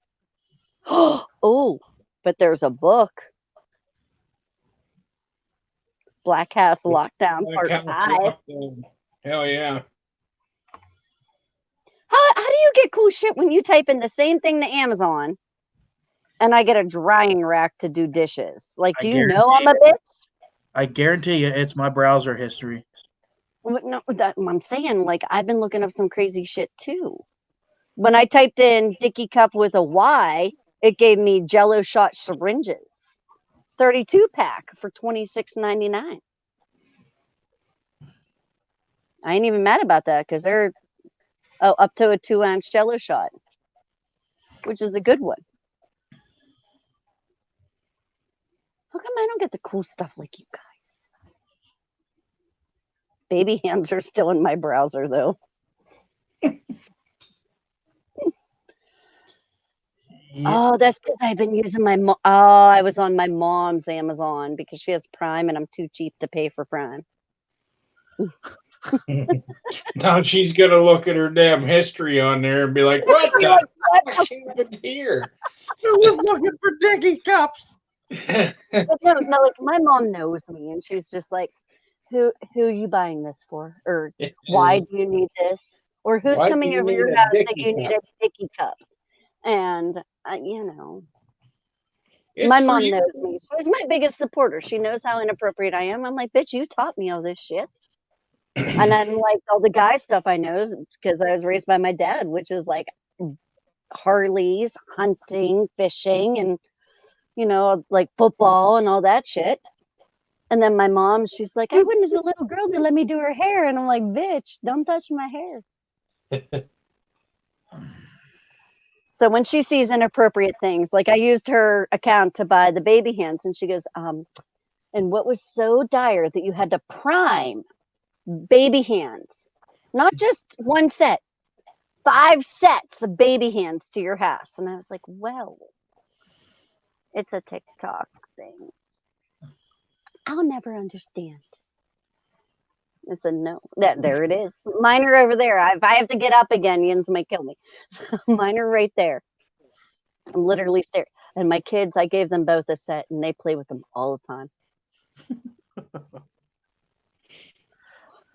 Oh, but there's a book. Black House Lockdown Like Part how 5. lockdown. Hell yeah. How do you get cool shit when you type in the same thing to Amazon and I get a drying rack to do dishes? Like, I do you know I'm a guarantee bitch? I guarantee you, it's my browser history. No, I'm saying, like, I've been looking up some crazy shit too. When I typed in Dicky Cup with a Y, it gave me Jello shot syringes, 32 pack for $26.99. I ain't even mad about that because they're up to a 2-ounce Jello shot, which is a good one. How come I don't get the cool stuff like you guys? Baby hands are still in my browser though. Yeah, Oh, that's because I've been using I was on my mom's Amazon because she has Prime and I'm too cheap to pay for Prime. Now she's gonna look at her damn history on there and be like, "What Be the like, what fuck happened here?" I was looking for Dicky Cups. But no, like my mom knows me and she's just like, who are you buying this for? Or why do you need this? Or who's Why do coming you over need your a house that Dicky you need cup? a Dicky cup? And you know, It's my for mom you. knows me. She's my biggest supporter. She knows how inappropriate I am. I'm like, bitch, you taught me all this shit. And then like all the guy stuff I know because I was raised by my dad, which is like Harleys, hunting, fishing, and like football and all that shit. And then my mom, she's like, I wanted a little girl to let me do her hair. And I'm like, bitch, don't touch my hair. So when she sees inappropriate things, like I used her account to buy the baby hands, and she goes, and what was so dire that you had to prime baby hands, not just one set, 5 sets of baby hands to your house. And I was like, well, it's a TikTok thing. I'll never understand. It's a no. There it is. Mine are over there. If I have to get up again, Yins might kill me. So mine are right there. I'm literally staring. And my kids, I gave them both a set and they play with them all the time.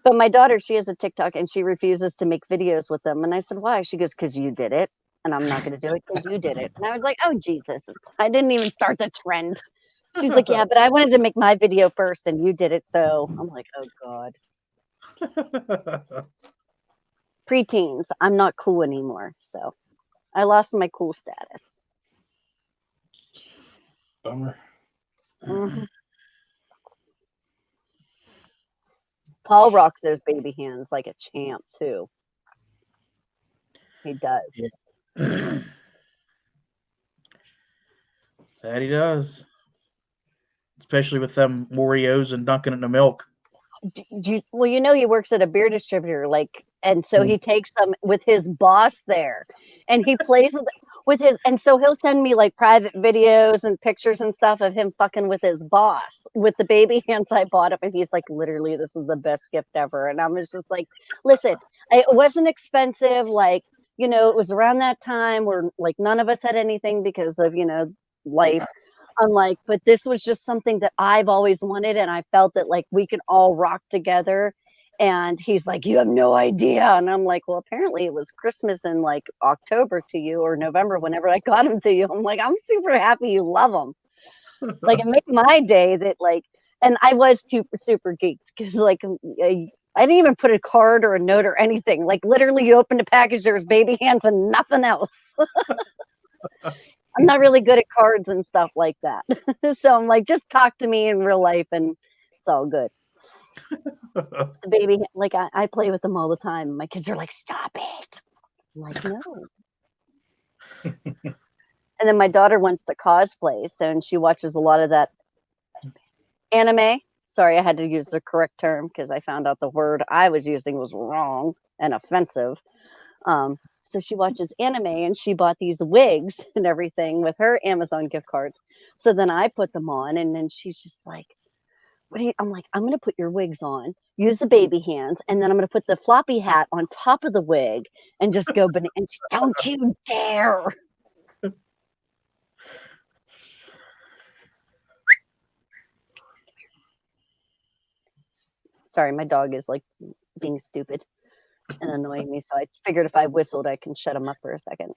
But my daughter, she has a TikTok and she refuses to make videos with them. And I said, why? She goes, because you did it. And I'm not going to do it because you did it. And I was like, oh, Jesus. I didn't even start the trend. She's like, yeah, but I wanted to make my video first and you did it. So I'm like, oh, God. Preteens, I'm not cool anymore. So I lost my cool status. Bummer. Mm-hmm. Paul rocks those baby hands like a champ, too. He does. Yeah. That he does. Especially with them Oreos and dunking it in the milk. Well, he works at a beer distributor, and so he takes them with his boss there, and he plays with his, and so he'll send me like private videos and pictures and stuff of him fucking with his boss with the baby hands I bought him, and he's like, literally, this is the best gift ever, and I was just like, listen, it wasn't expensive, it was around that time where like none of us had anything because of life. I'm like, but this was just something that I've always wanted. And I felt that like we could all rock together. And he's like, you have no idea. And I'm like, well, apparently it was Christmas in like October to you or November, whenever I got them to you. I'm like, I'm super happy you love them. Like it made my day that like, and I was super geeked because like, I didn't even put a card or a note or anything. Like literally you opened a package, there was baby hands and nothing else. I'm not really good at cards and stuff like that. So I'm like, just talk to me in real life and it's all good. The baby, like I play with them all the time. My kids are like, stop it. I'm like, no. And then my daughter wants to cosplay. And she watches a lot of that anime. Sorry, I had to use the correct term because I found out the word I was using was wrong and offensive. So she watches anime and she bought these wigs and everything with her Amazon gift cards. So then I put them on and then she's just like, I'm like, I'm going to put your wigs on, use the baby hands, and then I'm going to put the floppy hat on top of the wig and just go, and don't you dare. Sorry, my dog is like being stupid and annoying me. So I figured if I whistled, I can shut him up for a second.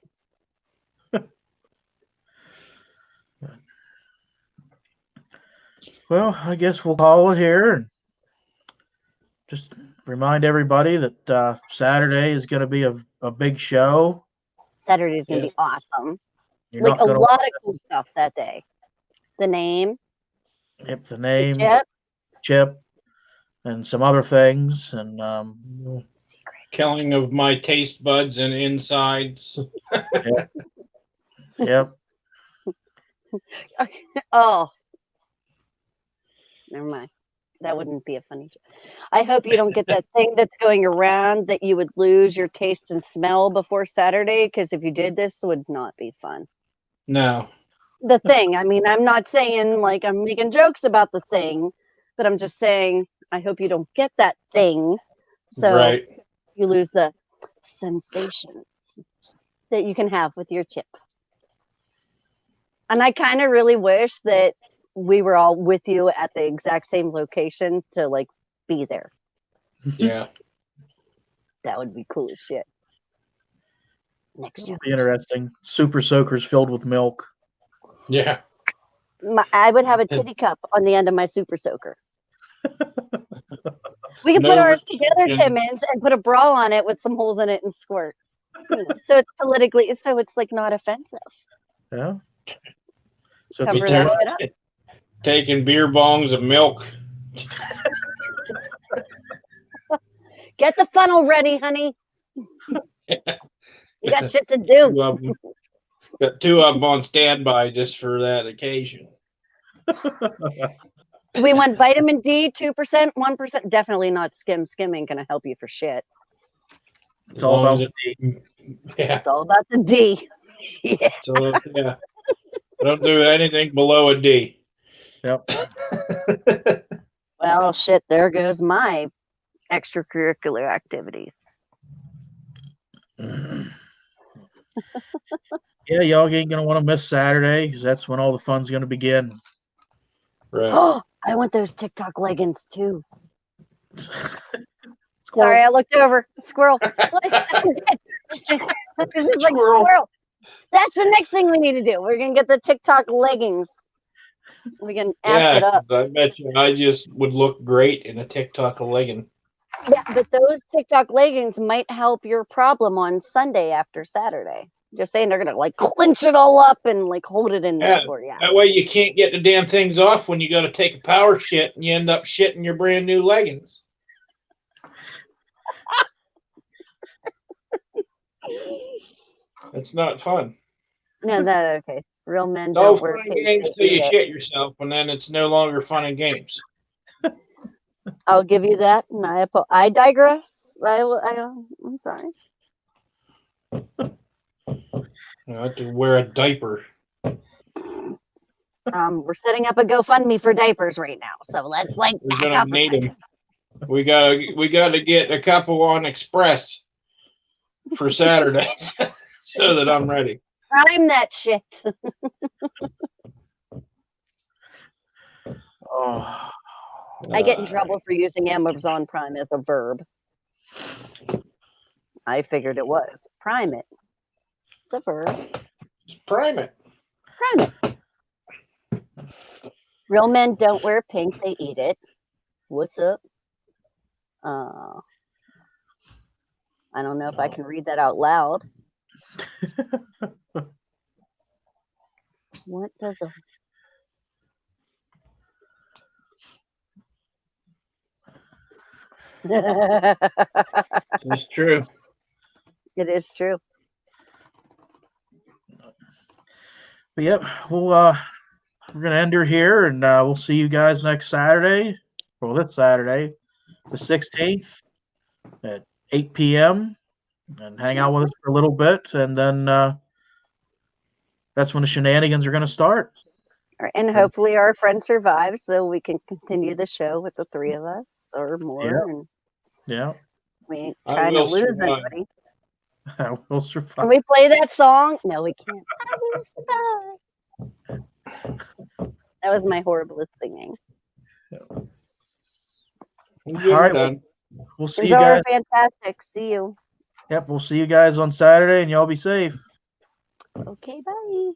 Well, I guess we'll call it here and just remind everybody that Saturday is going to be a big show. Saturday is going to Yeah. be awesome. You're Like not a going lot of cool stuff that day. The name, to the the name, chip, chip, and some other things. And secrets. Killing of my taste buds and insides. yep. Oh, never mind. That wouldn't be a funny joke. I hope you don't get that thing that's going around that you would lose your taste and smell before Saturday, because if you did, this would not be fun. No. The thing, I mean, I'm not saying like I'm making jokes about the thing, but I'm just saying I hope you don't get that thing. So Right. you lose the sensations that you can have with your chip. And I kind of really wish that we were all with you at the exact same location to like be there. Yeah. That would be cool as shit. Next It'll year. be interesting. Super soakers filled with milk. Yeah. I would have a titty cup on the end of my super soaker. We can No put ours together, restriction. Timmons, and put a bra on it with some holes in it and squirt. So it's politically, so it's like not offensive. Yeah. So it's Cover a that full, shit up. Taking beer bongs of milk. Get the funnel ready, honey. You got shit to do. Two of them. Got two of them on standby just for that occasion. Do we want vitamin D, 2%, 1%? Definitely not skim. Skim ain't going to help you for shit. it's all about As the long as Yeah. It's all about the D. Yeah. So yeah. Don't do anything below a D. Yep. Well, shit, there goes my extracurricular activities. Yeah, y'all ain't gonna want to miss Saturday because that's when all the fun's gonna begin. Right. Oh, I want those TikTok leggings too. Squirrel. Sorry, I looked over. Squirrel. This is like squirrel. That's the next thing we need to do. We're gonna get the TikTok leggings. We can ass it up. I bet you I just would look great in a TikTok legging. Yeah, but those TikTok leggings might help your problem on Sunday after Saturday. Just saying, they're gonna like clinch it all up and like hold it in there Yeah. for you. That way you can't get the damn things off when you go to take a power shit and you end up shitting your brand new leggings. It's not fun. No, that okay. Real men No don't fun wear and pink. games They till you eat it. shit yourself, and then it's no longer fun and games. I'll give you that, and I digress. I'm sorry. You have to wear a diaper. We're setting up a GoFundMe for diapers right now, so let's like We're back gonna up. need them. We gotta get a couple on Express for Saturdays so that I'm ready. Prime that shit. Oh, I get in trouble for using Amazon Prime as a verb. I figured it was. Prime it. It's a verb. Prime it. Prime it. Real men don't wear pink, they eat it. What's up? I don't know if I can read that out loud. What does a It's true. It is true. but yep. We're gonna end her here, and we'll see you guys next Saturday. Well, this Saturday, the 16th, at 8 p.m. and hang out with us for a little bit, and then that's when the shenanigans are gonna start. And hopefully our friend survives so we can continue the show with the three of us or more. Yeah. And Yeah, we ain't I trying to will lose survive. anybody. we'll Can survive. we play that song? No, we can't. I will survive. That was my horrible singing. I'm All good right, and done. we'll see These you are guys. fantastic. See you. Yep, we'll see you guys on Saturday, and y'all be safe. Okay, bye.